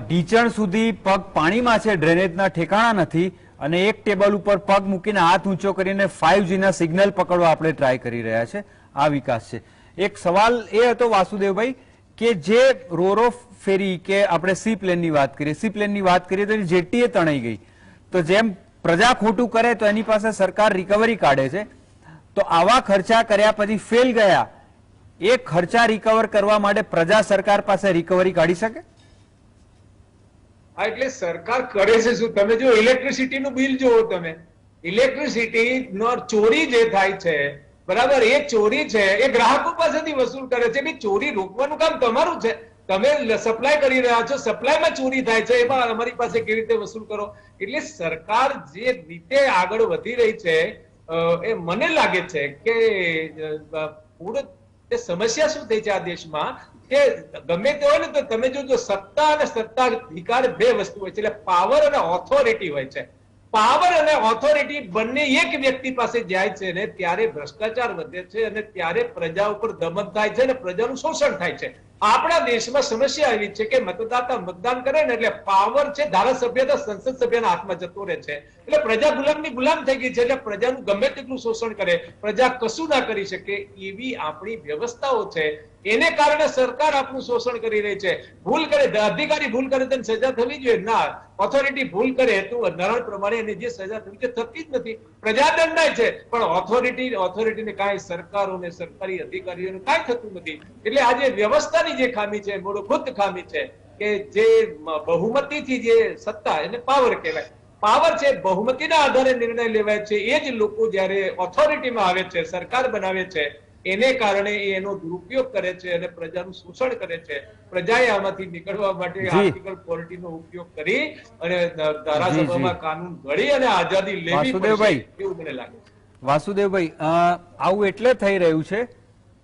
[SPEAKER 1] ઢીચણ સુધી પગ પાણીમાં છે, ડ્રેનેજના ઠેકાણા નથી અને એક ટેબલ ઉપર પગ મૂકીને હાથ ઊંચો કરીને 5G ના સિગ્નલ પકડવા આપણે ટ્રાય કરી રહ્યા છે. આ વિકાસ છે. એક સવાલ એ હતો વાસુદેવભાઈ કે જે રોરો ફેરી કે આપણે સી પ્લેનની વાત કરીએ તો જેટીએ તણાઈ ગઈ, તો જેમ પ્રજા ખોટું કરે તો એની પાસે સરકાર રિકવરી કાઢે છે, તો આવા ખર્ચા કર્યા પછી ફેલ ગયા, એ ખર્ચા રિકવર કરવા માટે પ્રજા સરકાર પાસે રિકવરી કાઢી શકે?
[SPEAKER 5] હા, એટલે સરકાર કરે છે શું? તમે જો ઇલેક્ટ્રિસિટીનું બિલ જુઓ, તમે ઇલેક્ટ્રિસિટી નો ચોરી જે થાય છે, બરાબર, એ ચોરી છે એ ગ્રાહકો પાસેથી વસૂલ કરે છે. ચોરી રોકવાનું કામ તમારું છે. તમે સપ્લાય કરી રહ્યા છો, સપ્લાયમાં ચોરી થાય છે, એમાં અમારી પાસે કેવી રીતે વસૂલ કરો? એટલે સરકાર જે રીતે આગળ વધી રહી છે એ મને લાગે છે કે સમસ્યા શું થઈ છે આ દેશમાં કે ગમે તે હોય ને તો તમે જો સત્તા અને સત્તાધિકાર બે વસ્તુ હોય છે, એટલે પાવર અને ઓથોરિટી હોય છે. પાવર અને ઓથોરિટી બંને એક વ્યક્તિ પાસે જાય છે ને ત્યારે ભ્રષ્ટાચાર વધે છે અને ત્યારે પ્રજા ઉપર દમન થાય છે અને પ્રજાનું શોષણ થાય છે. આપણા દેશમાં સમસ્યા એવી છે કે મતદાતા મતદાન કરે ને એટલે પાવર છે ધારાસભ્ય તો સંસદ સભ્યના હાથમાં જતો રહે છે. એટલે પ્રજા ગુલામની ગુલામ થઈ ગઈ છે. એટલે પ્રજાનું ગમે તેટલું શોષણ કરે, પ્રજા કશું ના કરી શકે એવી આપણી વ્યવસ્થાઓ છે. એને કારણે સરકાર આપણું શોષણ કરી રહી છે. ભૂલ કરે, અધિકારી ભૂલ કરે તો સજા થવી જોઈએ ના, ઓથોરિટી ભૂલ કરે તો બંધારણ પ્રમાણે એની જે સજા થવી છે થતી જ નથી. પ્રજા દંડાય છે પણ ઓથોરિટીને કાંઈ સરકારોને સરકારી અધિકારીઓને કાંઈ થતું નથી. એટલે આજે વ્યવસ્થાની જે ખામી છે, મૂળભૂત ખામી છે કે જે બહુમતીથી જે સત્તા એને પાવર કહેવાય. પાવર છે બહુમતીના આધારે નિર્ણય લેવાય છે. એ જ લોકો જ્યારે ઓથોરિટીમાં આવે છે, સરકાર બનાવે છે, એને કારણે એનો દુરુપયોગ કરે છે અને પ્રજાનું શોષણ કરે છે. પ્રજાએ આમાંથી નીકળવા માટે આર્ટિકલ 40 નો ઉપયોગ કરી અને ધારાસભામાં કાનૂન ઘડી અને આઝાદી લેવી પડશે એવું મને લાગે છે.
[SPEAKER 1] વાસુદેવભાઈ, આવું એટલે થઈ રહ્યું છે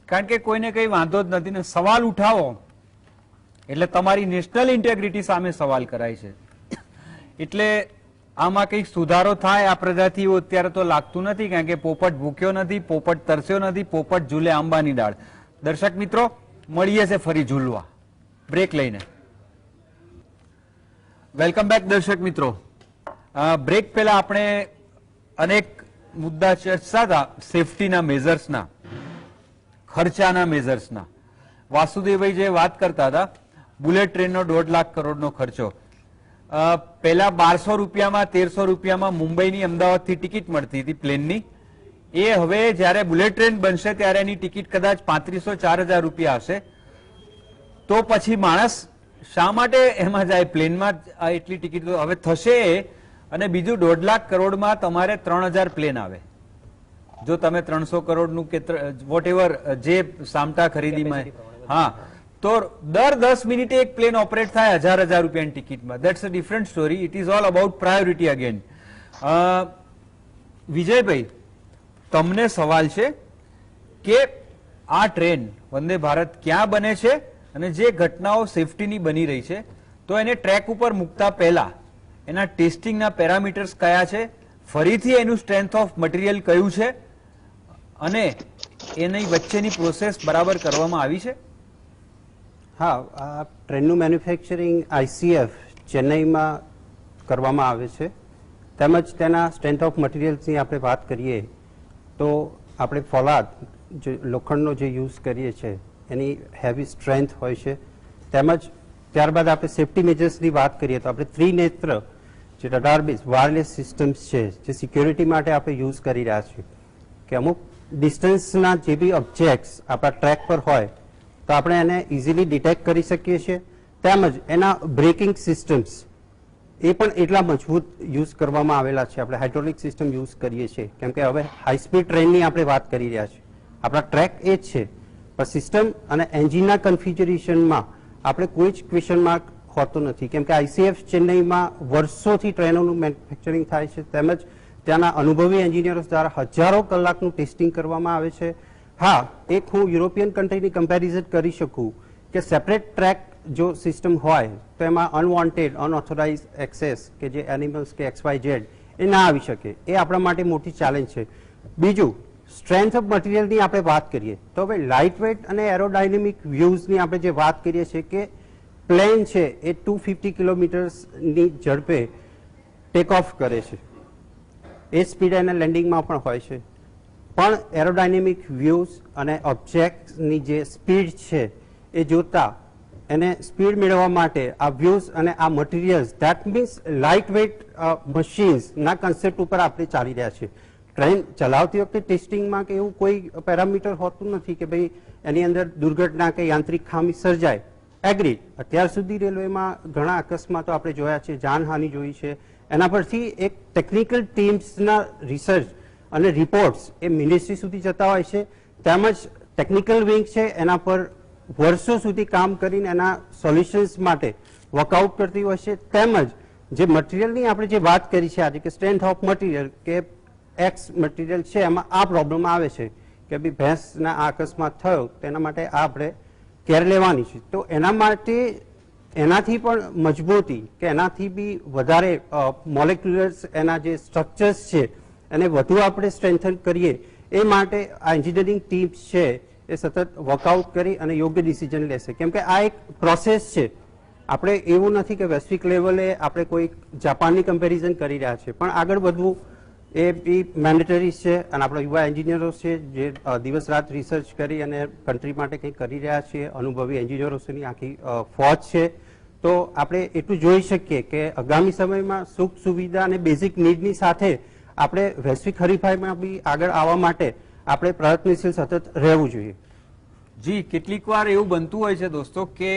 [SPEAKER 1] કારણ કે કોઈને કઈ વાંધો જ નથી ને સવાલ ઉઠાવો એટલે તમારી નેશનલ ઇન્ટેગ્રિટી સામે સવાલ કરાય છે. એટલે આમાં કંઈક સુધારો થાય આ પ્રજાથી એવું અત્યારે તો લાગતું નથી, કારણ કે પોપટ ભૂખ્યો નથી, પોપટ તરસ્યો નથી, પોપટ ઝૂલે આંબાની ડાળ. દર્શક મિત્રો, મળીએ છે ફરી ઝૂલવા બ્રેક લઈને. વેલકમ બેક દર્શક મિત્રો. બ્રેક પહેલા આપણે અનેક મુદ્દા ચર્ચા હતા, સેફટીના મેઝર્સના, ખર્ચાના મેઝર્સના. વાસુદેવભાઈ જે વાત કરતા હતા, બુલેટ ટ્રેનનો 1.5 લાખ કરોડનો ખર્ચો. પહેલા 1200 રૂપિયામાં 1300 રૂપિયામાં મુંબઈની અમદાવાદથી ટિકિટ મળતી હતી પ્લેનની. એ હવે જયારે બુલેટ ટ્રેન બનશે ત્યારે એની ટિકિટ કદાચ 3500-4000 રૂપિયા હશે. તો પછી માણસ શા માટે એમાં જાય, પ્લેનમાં એટલી ટિકિટ હવે થશે. અને બીજું 1.5 લાખ કરોડમાં તમારે 3000 પ્લેન આવે. જો તમે 300 કરોડનું કે વોટ એવર જે સામટા ખરીદીમાં, હા, તો દર 10 મિનિટે એક પ્લેન ઓપરેટ થાય 1000 રૂપિયાની ટિકિટમાં. That's a different story. It is all about priority again. Vijaybhai, તમને સવાલ છે કે આ ટ્રેન વંદે ભારત ક્યાં બને છે અને જે ઘટનાઓ સેફટીની બની રહી છે તો એને ટ્રેક ઉપર મૂકતા પહેલા એના ટેસ્ટિંગના પેરામીટર્સ કયા છે, ફરીથી એનું સ્ટ્રેન્થ ઓફ મટીરિયલ કયું છે અને એની વચ્ચેની પ્રોસેસ બરાબર કરવામાં આવી છે?
[SPEAKER 2] હા, આ ટ્રેનનું મેન્યુફેક્ચરિંગ ICF ચેન્નઈમાં કરવામાં આવે છે. તેમજ તેના સ્ટ્રેન્થ ઓફ મટીરિયલ્સની આપણે વાત કરીએ તો આપણે ફોલાદ જે લોખંડનો જે યુઝ કરીએ છીએ એની હેવી સ્ટ્રેન્થ હોય છે. તેમજ ત્યારબાદ આપણે સેફટી મેજર્સની વાત કરીએ તો આપણે ત્રિનેત્ર જે રડાર બેઝ વાયરલેસ સિસ્ટમ્સ છે જે સિક્યોરિટી માટે આપણે યુઝ કરી રહ્યા છીએ કે અમુક ડિસ્ટન્સના જે બી ઓબ્જેક્ટ્સ આપણા ટ્રેક પર હોય તો આપણે એને ઇઝીલી ડિટેક્ટ કરી શકીએ છીએ. તેમજ એના બ્રેકિંગ સિસ્ટમ્સ એ પણ એટલા મજબૂત યુઝ કરવામાં આવેલા છે. આપણે હાઇડ્રોલિક સિસ્ટમ યુઝ કરીએ છીએ કેમ કે હવે હાઈ સ્પીડ ટ્રેનની આપણે વાત કરી રહ્યા છીએ. આપણા ટ્રેક એ જ છે પણ સિસ્ટમ અને એન્જિનના કન્ફિગરેશનમાં આપણે કોઈ જ ક્વેશ્ચન માર્ક હોતો નથી કેમ કે ICF ચેન્નઈમાં વર્ષોથી ટ્રેનોનું મેન્યુફેક્ચરિંગ થાય છે. તેમજ ત્યાંના અનુભવી એન્જિનિયરો દ્વારા હજારો કલાકનું ટેસ્ટિંગ કરવામાં આવે છે. હા, એક હું યુરોપિયન કન્ટ્રીની કમ્પેરિઝન કરી શકું કે સેપરેટ ટ્રેક જો સિસ્ટમ હોય તો એમાં અનવોન્ટેડ અનઓથોરાઇઝ એક્સેસ કે જે એનિમલ્સ કે XYZ એ ના આવી શકે. એ આપણા માટે મોટી ચેલેન્જ છે. બીજું, સ્ટ્રેન્થ ઓફ મટીરિયલની આપણે વાત કરીએ તો હવે લાઇટ વેઇટ અને એરોડાયનેમિક વ્યૂઝની આપણે જે વાત કરીએ છીએ કે પ્લેન છે એ 250 કિલોમીટર્સની ઝડપે ટેક ઓફ કરે છે. એ સ્પીડ એને લેન્ડિંગમાં પણ હોય છે. પણ એરોડાયનેમિક વ્યૂઝ અને ઓબ્જેક્ટની જે સ્પીડ છે એ જોતા એને સ્પીડ મેળવવા માટે આ વ્યૂઝ અને આ materials that means light weight મશીન્સના કન્સેપ્ટ ઉપર આપણે ચાલી રહ્યા છીએ. ટ્રેન ચલાવતી વખતે ટેસ્ટિંગમાં કે એવું કોઈ પેરામીટર હોતું નથી કે ભાઈ એની અંદર દુર્ઘટના કે યાંત્રિક ખામી સર્જાય. એગ્રી, અત્યાર સુધી રેલવેમાં ઘણા અકસ્માતો આપણે જોયા છે, જાનહાનિ જોઈ છે. એના પરથી એક ટેકનિકલ ટીમ્સના રિસર્ચ અને રિપોર્ટ્સ એ મિનિસ્ટ્રી સુધી જતા હોય છે. તેમજ ટેકનિકલ વિંગ છે એના પર વર્ષો સુધી કામ કરીને એના સોલ્યુશન્સ માટે વર્કઆઉટ કરતી હોય છે. તેમજ જે મટીરિયલની આપણે જે વાત કરી છે આજે કે સ્ટ્રેન્થ ઓફ મટીરિયલ કે એક્સ મટીરિયલ છે એમાં આ પ્રોબ્લેમ આવે છે કે ભાઈ ભેંસના આ અકસ્માત થયો તેના માટે આ આપણે કેર લેવાની છે. તો એના માટે એનાથી પણ મજબૂતી કે એનાથી બી વધારે મોલેક્યુલર્સ એના જે સ્ટ્રક્ચર્સ છે એને વધુ આપણે સ્ટ્રેન્થન કરીએ એ માટે આ એન્જિનિયરિંગ ટીમ્સ છે એ સતત વર્કઆઉટ કરી અને યોગ્ય ડિસિઝન લેશે. કેમ કે આ એક પ્રોસેસ છે. આપણે એવું નથી કે વૈશ્વિક લેવલે આપણે કોઈ જાપાનની કમ્પેરિઝન કરી રહ્યા છે, પણ આગળ વધવું એ બી મેન્ડેટરી છે. અને આપણા યુવા એન્જિનિયરો છે જે દિવસ રાત રિસર્ચ કરી અને કન્ટ્રી માટે કંઈક કરી રહ્યા છે, અનુભવી એન્જિનિયરોની આખી ફોજ છે. તો આપણે એટલું જોઈ શકીએ કે આગામી સમયમાં સુખ સુવિધા અને બેઝિક નીડની સાથે આપણે વૈશ્વિક હરીફાઈમાં બી આગળ આવવા માટે આપણે પ્રયત્નશીલ સતત રહેવું જોઈએ.
[SPEAKER 1] જી, કેટલીક વાર એવું બનતું હોય છે દોસ્તો કે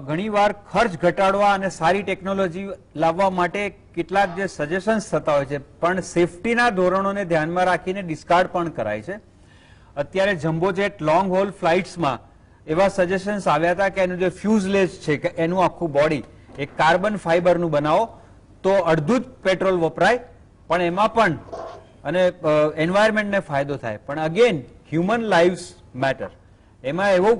[SPEAKER 1] ઘણીવાર ખર્ચ ઘટાડવા અને સારી ટેકનોલોજી લાવવા માટે કેટલાક જે સજેશન્સ થતા હોય છે, પણ સેફટીના ધોરણોને ધ્યાનમાં રાખીને ડિસ્કાર્ડ પણ કરાય છે. અત્યારે જમ્બો જેટ લોંગ હોલ ફ્લાઇટ્સમાં એવા સજેશન્સ આવ્યા હતા કે એનું જે ફ્યુઝલેજ છે કે એનું આખું બોડી એક કાર્બન ફાઈબરનું બનાવો તો અડધું જ પેટ્રોલ વપરાય, પણ એમાં પણ અને એન્વાયરમેન્ટને ફાયદો થાય. પણ અગેન હ્યુમન લાઈવ્સ મેટર. એમાં એવો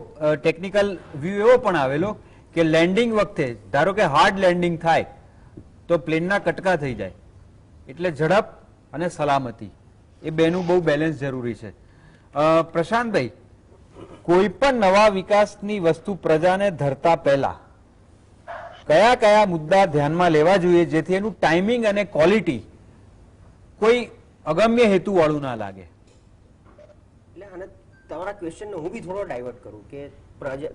[SPEAKER 1] ટેકનિકલ વ્યૂ એવો પણ આવેલો કે લેન્ડિંગ વખતે ધારો કે હાર્ડ લેન્ડિંગ થાય તો પ્લેનના કટકા થઈ જાય, એટલે ઝડપ અને સલામતી એ બેનું બહુ બેલેન્સ જરૂરી છે. પ્રશાંતભાઈ, કોઈ પણ નવા વિકાસની વસ્તુ પ્રજાને ધરતા પહેલા કયા કયા મુદ્દા ધ્યાનમાં લેવા જોઈએ જેથી એનું ટાઈમિંગ અને ક્વોલિટી કોઈ અગમ્ય હેતુ વાળું ના લાગે?
[SPEAKER 3] એટલે આને તમારા ક્વેશ્ચનને હું બી થોડો ડાયવર્ટ કરું કે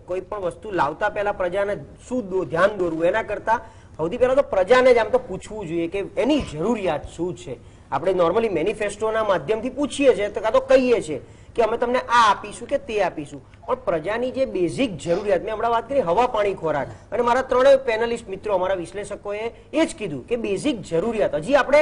[SPEAKER 3] કોઈ પણ વસ્તુ લાવતા પહેલા પ્રજાને શું ધ્યાન દોરવું, એના કરતા સૌથી પહેલા તો પ્રજાને જ આમ તો પૂછવું જોઈએ કે એની જરૂરિયાત શું છે. આપણે નોર્મલી મેનિફેસ્ટોના માધ્યમથી પૂછીએ છીએ તો કાં તો કહીએ છીએ કે અમે તમને આ આપીશું કે તે આપીશું, પણ પ્રજાની જે બેઝિક જરૂરિયાત, મેં હમણાં વાત કરી હવા પાણી ખોરાક, અને મારા ત્રણેય પેનલિસ્ટ મિત્રો અમારા વિશ્લેષકોએ એ જ કીધું કે બેઝિક જરૂરિયાત હજી આપણે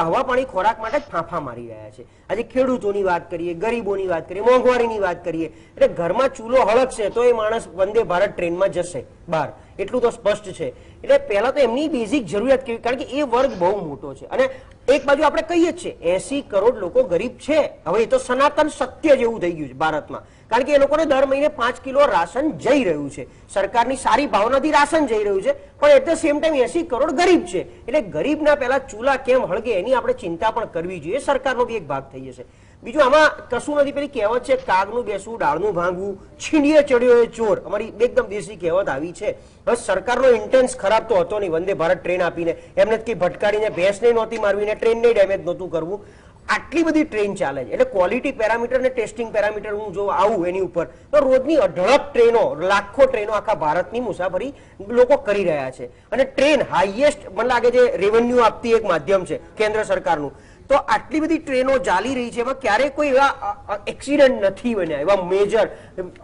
[SPEAKER 3] હવા પાણી ખોરાક માટે જ ફાંફા મારી રહ્યા છે. આજે ખેડૂતોની વાત કરીએ, ગરીબોની વાત કરીએ, મોંઘવારીની વાત કરીએ, એટલે ઘરમાં ચૂલો હળગશે તો એ માણસ વંદે ભારત ટ્રેનમાં જશે બહાર, એટલું તો સ્પષ્ટ છે. એટલે પહેલા તો એમની બેઝિક જરૂરિયાત કેવી, કારણ કે એ વર્ગ બહુ મોટો છે. અને એક બાજુ આપણે કહીએ જ છે 80 કરોડ લોકો ગરીબ છે. હવે એ તો સનાતન સત્ય જેવું થઈ ગયું છે ભારતમાં, કારણ કે એ લોકોને દર મહિને 5 કિલો રાશન જઈ રહ્યું છે. સરકારની સારી ભાવનાથી રાશન જઈ રહ્યું છે, પણ at the same time 80 crore ગરીબ છે. એટલે ગરીબના પહેલા ચૂલા કેમ હળગે એની આપણે ચિંતા પણ કરવી જોઈએ. સરકારનો બી એક ભાગ થઈ જશે. બીજું આમાં કશું નથી, પેલી કહેવત છે કાગનું બેસવું ડાળનું ભાંગવું, છીંડીએ ચડ્યો એ ચોર, અમારી એકદમ દેશી કહેવત આવી છે. હવે સરકારનો ઇન્ટેન્સ ખરાબ તો હતો નહીં, વંદે ભારત ટ્રેન આપીને એમને જ કઈ ભટકાડીને ભેંસને નહોતી મારવી ને ટ્રેનને ડેમેજ નહોતું કરવું. આટલી બધી ટ્રેન ચાલે છે, એટલે ક્વોલિટી પેરામીટર ને ટેસ્ટિંગ પેરામીટર હું જો આવું એની ઉપર તો રોજની અઢળક ટ્રેનો, લાખો ટ્રેનો આખા ભારતની મુસાફરી લોકો કરી રહ્યા છે. અને ટ્રેન હાઈએસ્ટ મને લાગે છે રેવન્યુ આપતી એક માધ્યમ છે કેન્દ્ર સરકારનું. તો આટલી બધી ટ્રેનો ચાલી રહી છે, એમાં ક્યારેય કોઈ એવા એક્સિડન્ટ નથી બન્યા, એવા મેજર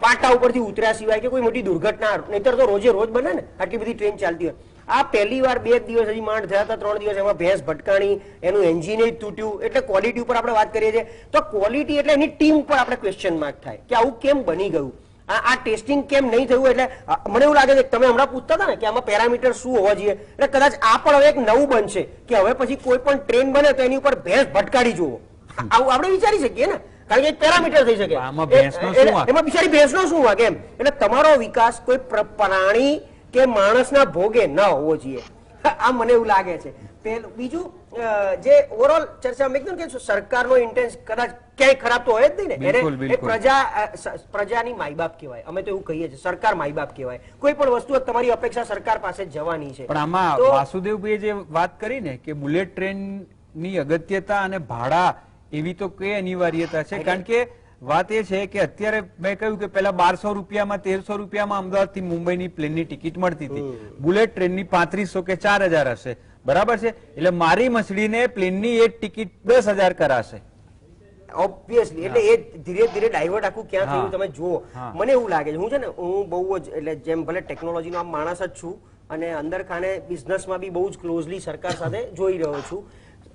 [SPEAKER 3] પાટા ઉપરથી ઉતર્યા સિવાય કે કોઈ મોટી દુર્ઘટના, નહીતર તો રોજે રોજ બને ને આટલી બધી ટ્રેન ચાલતી હોય. આ પહેલી વાર 2 દિવસ હજી માંડ થયા હતા, 3 દિવસ એમાં ભેંસ ભટકાણી, એનું એન્જિન જ તૂટ્યું. એટલે ક્વોલિટી ઉપર આપણે વાત કરીએ છીએ તો ક્વોલિટી એટલે એની ટીમ પર આપણે ક્વેશ્ચન માર્ક થાય કે આવું કેમ બની ગયું, આ ટેસ્ટિંગ કેમ નહીં થયું. એટલે મને એવું લાગે છે કે તમે હમણાં પૂછતા હતા ને કે આમાં પેરામીટર શું હોવા જોઈએ, એટલે કદાચ આ પણ હવે એક નવું બનશે કે હવે પછી કોઈ પણ ટ્રેન બને તો એની ઉપર ભેંસ ભટકાડી જુઓ, આવું આપણે વિચારી શકીએ ને, કારણ કે એક પેરામીટર થઈ શકે. એમાં બિચારી ભેંસનો શું વાગે એમ. એટલે તમારો વિકાસ કોઈ પ્રાણી કે માણસના ભોગે ન હોવો જોઈએ, આ મને એવું લાગે છે. બીજું જે ઓવરઓલ ચર્ચા મેં કીધું કે સરકારનો ઇન્ટેન્સ કદાચ ક્યાંય ખરાબ તો હોય જ નહીં ને, એને પ્રજાની માયબાપ કહેવાય. અમે તો એવું કહીએ છીએ સરકાર માયબાપ કહેવાય. કોઈ પણ વસ્તુ તમારી અપેક્ષા સરકાર પાસે જવાની છે.
[SPEAKER 1] પણ આમાં વાસુદેવભાઈએ જે વાત કરી ને કે બુલેટ ટ્રેન ની અગત્યતા અને ભાડા એવી તો કઈ અનિવાર્યતા છે, કારણ કે વાત એ છે કે અત્યારે મેં કહ્યું કે પેલા 1200 રૂપિયામાં 1300 રૂપિયામાં અમદાવાદ થી મુંબઈની પ્લેનની ટિકિટ મળતી હતી, બુલેટ ટ્રેનની 3500 કે 4000 હશે, બરાબર છે. એટલે મારી મસડીને પ્લેનની એક ટિકિટ 10,000 કરાશે
[SPEAKER 3] ઓબ્વિયસલી. એટલે એ ધીરે ધીરે ડાયવર્ટ આખું ક્યાં થયું તમે જુઓ. મને એવું લાગે છે, હું છે ને હું બહુ જ એટલે જેમ ભલે ટેકનોલોજીનો આમ માણસ જ છું અને અંદર ખાને બિઝનેસમાં બી બહુ જ ક્લોઝલી સરકાર સાથે જોઈ રહ્યો છું.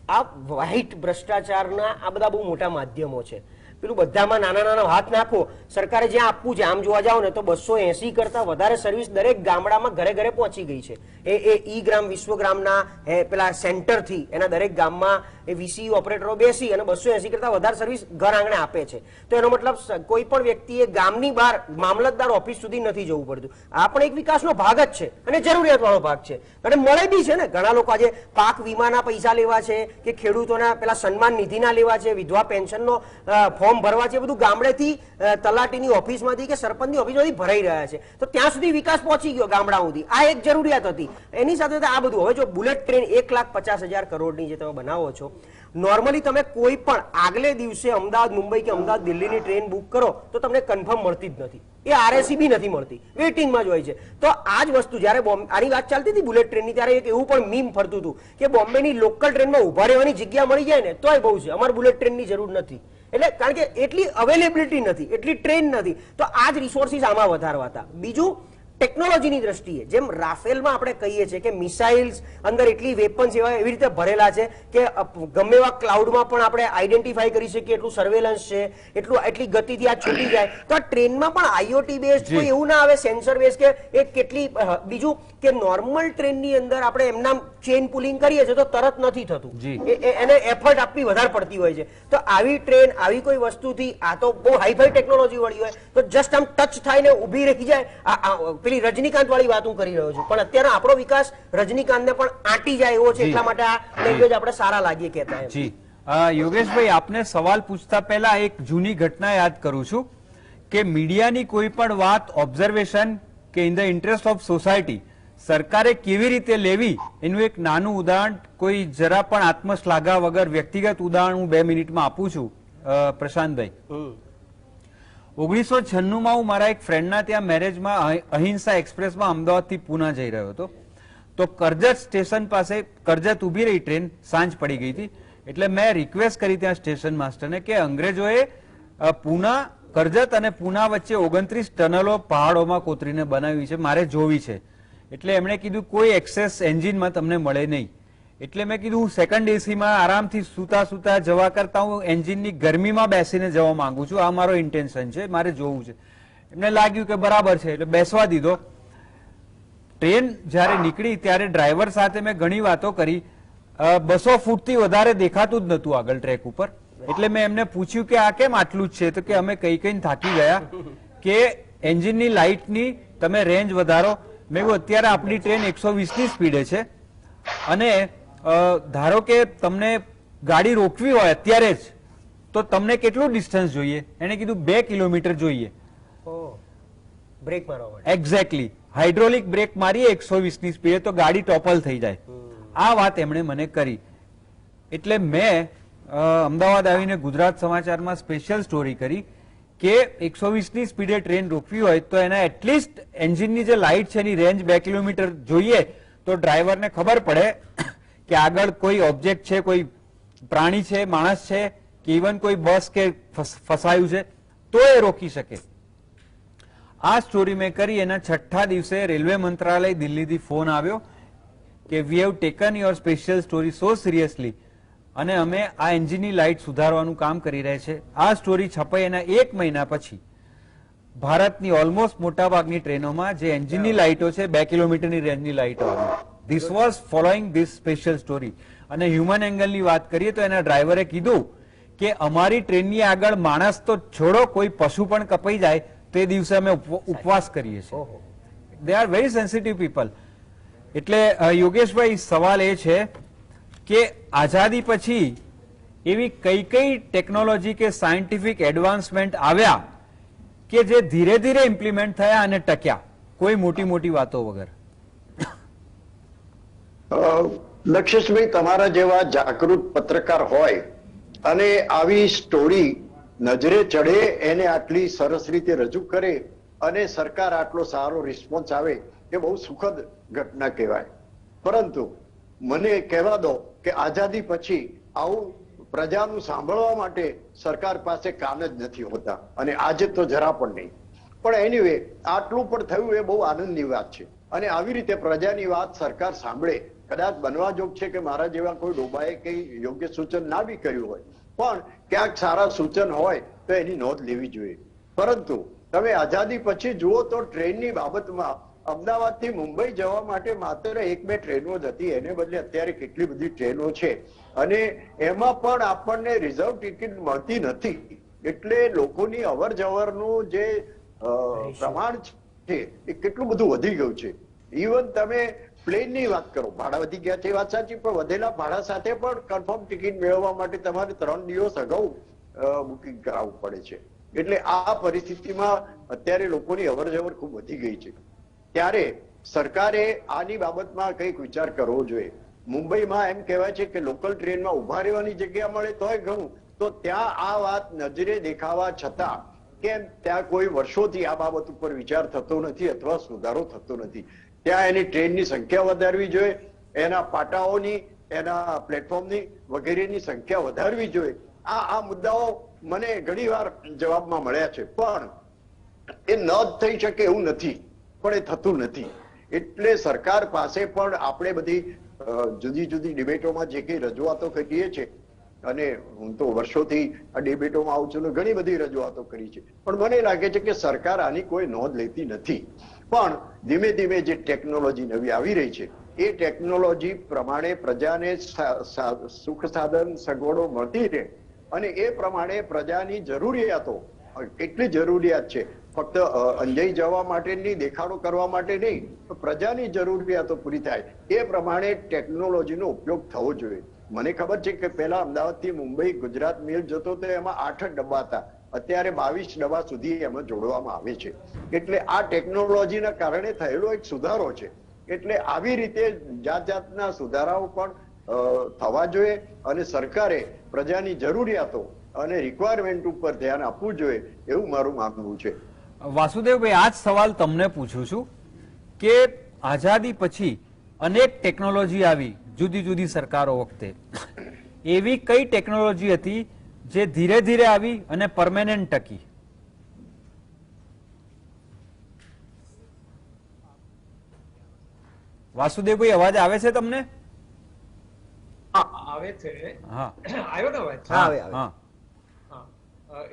[SPEAKER 3] આ વ્હાઇટ ભ્રષ્ટાચારના આ બધા બહુ મોટા માધ્યમો છે. પેલું બધામાં નાના નાના હાથ નાખો. સરકારે જ્યાં આપવું છે આમ જોવા જાવ ને તો 280 કરતા વધારે સર્વિસ દરેક ગામડામાં ઘરે ઘરે પહોંચી ગઈ છે. એ ઈ ગ્રામ વિશ્વગ્રામના પેલા સેન્ટરથી એના દરેક ગામમાં એ વીસીયુ ઓપરેટરો બેસી અને 280 કરતા વધારે સર્વિસ ઘર આંગણે આપે છે. તો એનો મતલબ કોઈ પણ વ્યક્તિએ ગામની બહાર મામલતદાર ઓફિસ સુધી નથી જવું પડતું. આ પણ એક વિકાસનો ભાગ જ છે અને જરૂરિયાત વાળો ભાગ છે અને મળે બી છે ને. ઘણા લોકો આજે પાક વીમાના પૈસા લેવા છે કે ખેડૂતોના પેલા સન્માન નિધિના લેવા છે, વિધવા પેન્શનનો ફોર્મ ભરવા છે, બધું ગામડેથી તલાટીની ઓફિસમાંથી કે સરપંચની ઓફિસમાંથી ભરાઈ રહ્યા છે. તો ત્યાં સુધી વિકાસ પહોંચી ગયો ગામડા સુધી. આ એક જરૂરિયાત હતી. એની સાથે આ બધું. હવે જો બુલેટ ટ્રેન 1,50,000 કરોડની જે તમે બનાવો છો, નોર્મલી તમે કોઈ પણ આગલે દિવસે અમદાવાદ મુંબઈ કે અમદાવાદ દિલ્હીની ટ્રેન બુક કરો તો તમને કન્ફર્મ મળતી જ નથી. એ આરએસી બી નથી મળતી, વેઇટિંગમાં જ હોય છે. તો આ જ વસ્તુ જયારે આની વાત ચાલતી હતી બુલેટ ટ્રેનની, ત્યારે એક એવું પણ મીમ ફરતું હતું કે બોમ્બેની લોકલ ટ્રેનમાં ઉભા રહેવાની જગ્યા મળી જાય ને તોય બહુ છે, અમારે બુલેટ ટ્રેનની જરૂર નથી. એટલે કારણ કે એટલી અવેલેબિલિટી નથી, એટલી ટ્રેન નથી. તો આ જ રિસોર્સિસ આમાં વધારવા હતા. બીજું, ટેકનોલોજીની દ્રષ્ટિએ જેમ રાફેલમાં આપણે કહીએ છીએ કે મિસાઇલ્સ અંદર એટલી વેપન્સ એવી રીતે ભરેલા છે કે ગમે એવા ક્લાઉડમાં પણ આપણે આઈડેન્ટિફાઈ કરી શકીએ એટલું સર્વેલન્સ છે, એટલી ગતિથી આ છૂટી જાય. તો આ ટ્રેનમાં પણ આઈઓટી બેઝડ કોઈ એવું ના આવે, સેન્સર બેઝ કે એ કેટલી. બીજું કે નોર્મલ ટ્રેનની અંદર આપણે એમના ચેન પુલિંગ કરીએ છીએ તો તરત નથી થતું, એને એફર્ટ આપવી વધારે પડતી હોય છે. તો આવી ટ્રેન, આવી કોઈ વસ્તુથી, આ તો બહુ હાઈફાઈ ટેકનોલોજી વાળી હોય તો જસ્ટ આમ ટચ થાય ને ઊભી રહી જાય. પેલી રજનીકાંત વાળી વાત હું કરી રહ્યો છું, પણ અત્યારે આપણો વિકાસ રજનીકાંતને પણ આંટી જાય એવો છે. એટલા માટે આ લેંગ્વેજ આપણે સારા લાગીએ કહેતા.
[SPEAKER 1] જી યોગેશભાઈ, આપને સવાલ પૂછતા પહેલા એક જૂની ઘટના યાદ કરું છું કે મીડિયાની કોઈ પણ વાત, ઓબ્ઝર્વેશન કે in the interest of society સરકારે કેવી રીતે લેવી એનું એક નાનું ઉદાહરણ, કોઈ જરા પણ આત્મશ્લાઘા વગર વ્યક્તિગત ઉદાહરણ હું 2 મિનિટમાં આપું છું. પ્રશાંતભાઈ, 1996માં હું મારા એક ફ્રેન્ડના ત્યાં મેરેજમાં અહિંસા એક્સપ્રેસમાં અમદાવાદથી પૂના જઈ રહ્યો હતો. તો કરજત સ્ટેશન પાસે કરજત ઉભી રહી ટ્રેન, સાંજ પડી ગઈ હતી. એટલે મેં રિક્વેસ્ટ કરી ત્યાં સ્ટેશન માસ્ટરને કે અંગ્રેજોએ પૂના, કરજત અને પૂના વચ્ચે 29 ટનલો પહાડોમાં કોતરીને બનાવી છે, મારે જોવી છે. એટલે એમણે કીધું કોઈ એક્સેસ એન્જિનમાં તમને મળે નહીં. એટલે મેં કીધું હું સેકન્ડ એસીમાં આરામથી સુતા સુતા જવા કરતા હું એન્જિનની ગરમીમાં બેસીને જવા માંગુ છું, આ મારો ઇન્ટેન્શન છે, મારે જોવું છે. એમને લાગ્યું કે બરાબર છે એટલે બેસવા દીધો. ટ્રેન જયારે નીકળી ત્યારે ડ્રાઈવર સાથે મેં ઘણી વાતો કરી. 200 ફૂટથી વધારે દેખાતું જ નતું આગળ ટ્રેક ઉપર. એટલે મેં એમને પૂછ્યું કે આ કેમ આટલું જ છે? તો કે અમે કઈ કઈ થાકી ગયા, કે એન્જિનની લાઇટની તમે રેન્જ વધારો. મેં કહ્યું અત્યારે આપણી ટ્રેન 120ની સ્પીડે છે અને ધારો કે તમને ગાડી રોકવી હોય અત્યારે જ તો તમને કેટલું ડિસ્ટન્સ જોઈએ? એને કીધું 2 કિલોમીટર જોઈએ
[SPEAKER 3] બ્રેક મારવા માટે.
[SPEAKER 1] એક્ઝેક્ટલી, હાઇડ્રોલિક બ્રેક મારીએ 120ની સ્પીડે તો ગાડી ટોપલ થઈ જાય. આ વાત એમણે મને કરી. એટલે મેં અમદાવાદ આવીને ગુજરાત સમાચારમાં સ્પેશિયલ સ્ટોરી કરી કે 120ની સ્પીડે ટ્રેન રોકવી હોય તો એના એટલીસ્ટ એન્જિનની જે લાઇટ છે એની રેન્જ 2 કિલોમીટર જોઈએ તો ડ્રાઈવરને ખબર પડે કે આગળ કોઈ ઓબ્જેક્ટ છે, કોઈ પ્રાણી છે, માણસ છે કે ઇવન કોઈ બસ કે ફસાયું છે તો એ રોકી શકે. આ સ્ટોરી મેં કરી. એના 6થા દિવસે રેલવે મંત્રાલય દિલ્હીથી ફોન આવ્યો કે we have taken your special story so seriously અને અમે આ એન્જિનની લાઇટ સુધારવાનું કામ કરી રહ્યા છે. આ સ્ટોરી છપાઈ એના 1 મહિના પછી ભારતની ઓલમોસ્ટ મોટાભાગની ટ્રેનોમાં જે એન્જિનની લાઇટો છે 2 કિલોમીટરની રેન્જની લાઇટો આવી. This was following this special story. અને હ્યુમન એંગલની વાત કરીએ તો એના ડ્રાઈવરે કીધું કે અમારી ટ્રેનની આગળ માણસ તો છોડો, કોઈ પશુ પણ કપાઈ જાય તે દિવસે અમે ઉપવાસ કરીએ છીએ. They are very sensitive people. એટલે યોગેશભાઈ, સવાલ એ છે કે આઝાદી પછી એવી કઈ કઈ ટેકનોલોજી કે સાયન્ટિફિક એડવાન્સમેન્ટ આવ્યા કે જે ધીરે ધીરે ઇમ્પ્લિમેન્ટ થયા અને ટક્યા, કોઈ મોટી મોટી વાતો વગર?
[SPEAKER 4] લક્ષેશભાઈ, તમારા જેવા જાગૃત પત્રકાર હોય અને આવી સ્ટોરી નજરે ચડે એને આટલી સરસ રીતે રજૂ કરે અને સરકાર આટલો સારો રિસ્પોન્સ આવે એ બહુ સુખદ ઘટના કહેવાય. પરંતુ મને કહેવા દો કે આઝાદી પછી આવું પ્રજાનું સાંભળવા માટે સરકાર પાસે કાન જ નથી હોતા અને આજે તો જરા પણ નહીં. પણ એનીવે, આટલું પણ થયું એ બહુ આનંદની વાત છે. અને આવી રીતે પ્રજાની વાત સરકાર સાંભળે. કદાચ બનવા જોગ છે કે મારા જેવા કોઈ ડોબાએ કઈ યોગ્ય સૂચન ના બી કર્યું હોય, પણ ક્યાંક સારા સૂચન હોય તો એની નોંધ લેવી જોઈએ. પરંતુ તમે આઝાદી પછી જુઓ તો ટ્રેનની બાબતમાં અમદાવાદથી મુંબઈ જવા માટે માત્ર 1-2 ટ્રેનો જ હતી, એને બદલે અત્યારે કેટલી બધી ટ્રેનો છે અને એમાં પણ આપણને રિઝર્વ ટિકિટ મળતી નથી. એટલે લોકોની અવર જવરનું જે પ્રમાણ છે એ કેટલું બધું વધી ગયું છે. ઇવન તમે પ્લેનની વાત કરો, ભાડા વધી ગયા છે વાત સાચી, પણ વધેલા ભાડા સાથે પણ કન્ફર્મ ટિકિટ મેળવવા માટે તમારે 3 દિવસ અગાઉ બુકિંગ કરાવવું પડે છે. એટલે આ પરિસ્થિતિમાં અત્યારે લોકોની અવર જવર ખૂબ વધી ગઈ છે. ત્યારે સરકારે આની બાબતમાં કંઈક વિચાર કરવો જોઈએ. મુંબઈમાં એમ કહેવાય છે કે લોકલ ટ્રેનમાં ઉભા રહેવાની જગ્યા મળે તોય ઘણું, તો ત્યાં આ વાત નજરે દેખાવા છતાં કેમ ત્યાં કોઈ વર્ષોથી આ બાબત ઉપર વિચાર થતો નથી અથવા સુધારો થતો નથી. ત્યાં એની ટ્રેનની સંખ્યા વધારવી જોઈએ, એના પાટાઓની, એના પ્લેટફોર્મની વગેરેની સંખ્યા વધારવી જોઈએ. આ મુદ્દાઓ મને ઘણીવાર જવાબમાં મળ્યા છે, પણ એ ન થઈ શકે એવું નથી, પણ એ થતું નથી. એટલે સરકાર પાસે પણ આપણે બધી જુદી જુદી ડિબેટોમાં જે કંઈ રજૂઆતો કરીએ છીએ, અને હું તો વર્ષોથી આ ડિબેટોમાં આવું છું, ઘણી બધી રજૂઆતો કરી છે, પણ મને લાગે છે કે સરકાર આની કોઈ નોંધ લેતી નથી. પણ ધીમે ધીમે જે ટેકનોલોજી નવી આવી રહી છે એ ટેકનોલોજી પ્રમાણે પ્રજાને સુખ સાધન સગવડો મળતી રહે અને એ પ્રમાણે પ્રજાની જરૂરિયાતો, કેટલી જરૂરિયાત છે, ફક્ત અંજાઈ જવા માટેની, દેખાડો કરવા માટે નહીં, તો પ્રજાની જરૂરિયાતો પૂરી થાય એ પ્રમાણે ટેકનોલોજીનો ઉપયોગ થવો જોઈએ. મને ખબર છે કે પહેલા અમદાવાદથી મુંબઈ ગુજરાત મેલ જતો તો એમાં 8 જ ડબ્બા હતા, અત્યારે 22 ડબ્બા સુધી એમાં જોડવામાં આવે છે. એટલે આ ટેકનોલોજીના કારણે થયેલો એક સુધારો છે. એટલે આવી રીતે જાત જાતના સુધારાઓ પણ થવા જોઈએ અને સરકારે પ્રજાની જરૂરિયાતો અને રિક્વાયરમેન્ટ ઉપર ધ્યાન આપવું જોઈએ એવું મારું માનવું છે.
[SPEAKER 1] વાસુદેવભાઈ, આ જ સવાલ તમને પૂછું છું કે આઝાદી પછી અનેક ટેકનોલોજી આવી જુદી જુદી સરકારો વખતે, એવી કઈ ટેકનોલોજી હતી જે ધીરે ધીરે આવી અને પરમેનન્ટ ટકી? વાસુદેવભાઈ, અવાજ આવે છે તમને?
[SPEAKER 5] આવે છે.
[SPEAKER 1] હા,
[SPEAKER 5] આવ્યો ને અવાજ?
[SPEAKER 1] હા.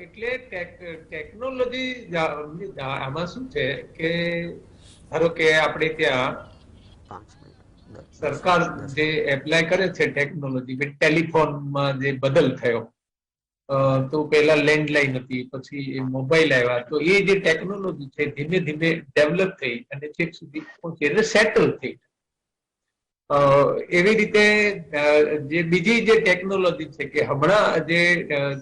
[SPEAKER 5] એટલે ટેકનોલોજી આમાં શું છે કે ધારો કે આપણે ત્યાં સરકાર જે એપ્લાય કરે છે ટેકનોલોજી, ટેલિફોનમાં જે બદલ થયો, તો પેલા લેન્ડલાઈન હતી, પછી મોબાઈલ આવ્યા, તો એ જે ટેકનોલોજી છે ધીમે ધીમે ડેવલપ થઈ અને છેક સુધી પહોંચી એટલે સેટલ થઈ. એવી રીતે જે બીજી જે ટેકનોલોજી છે કે હમણાં જે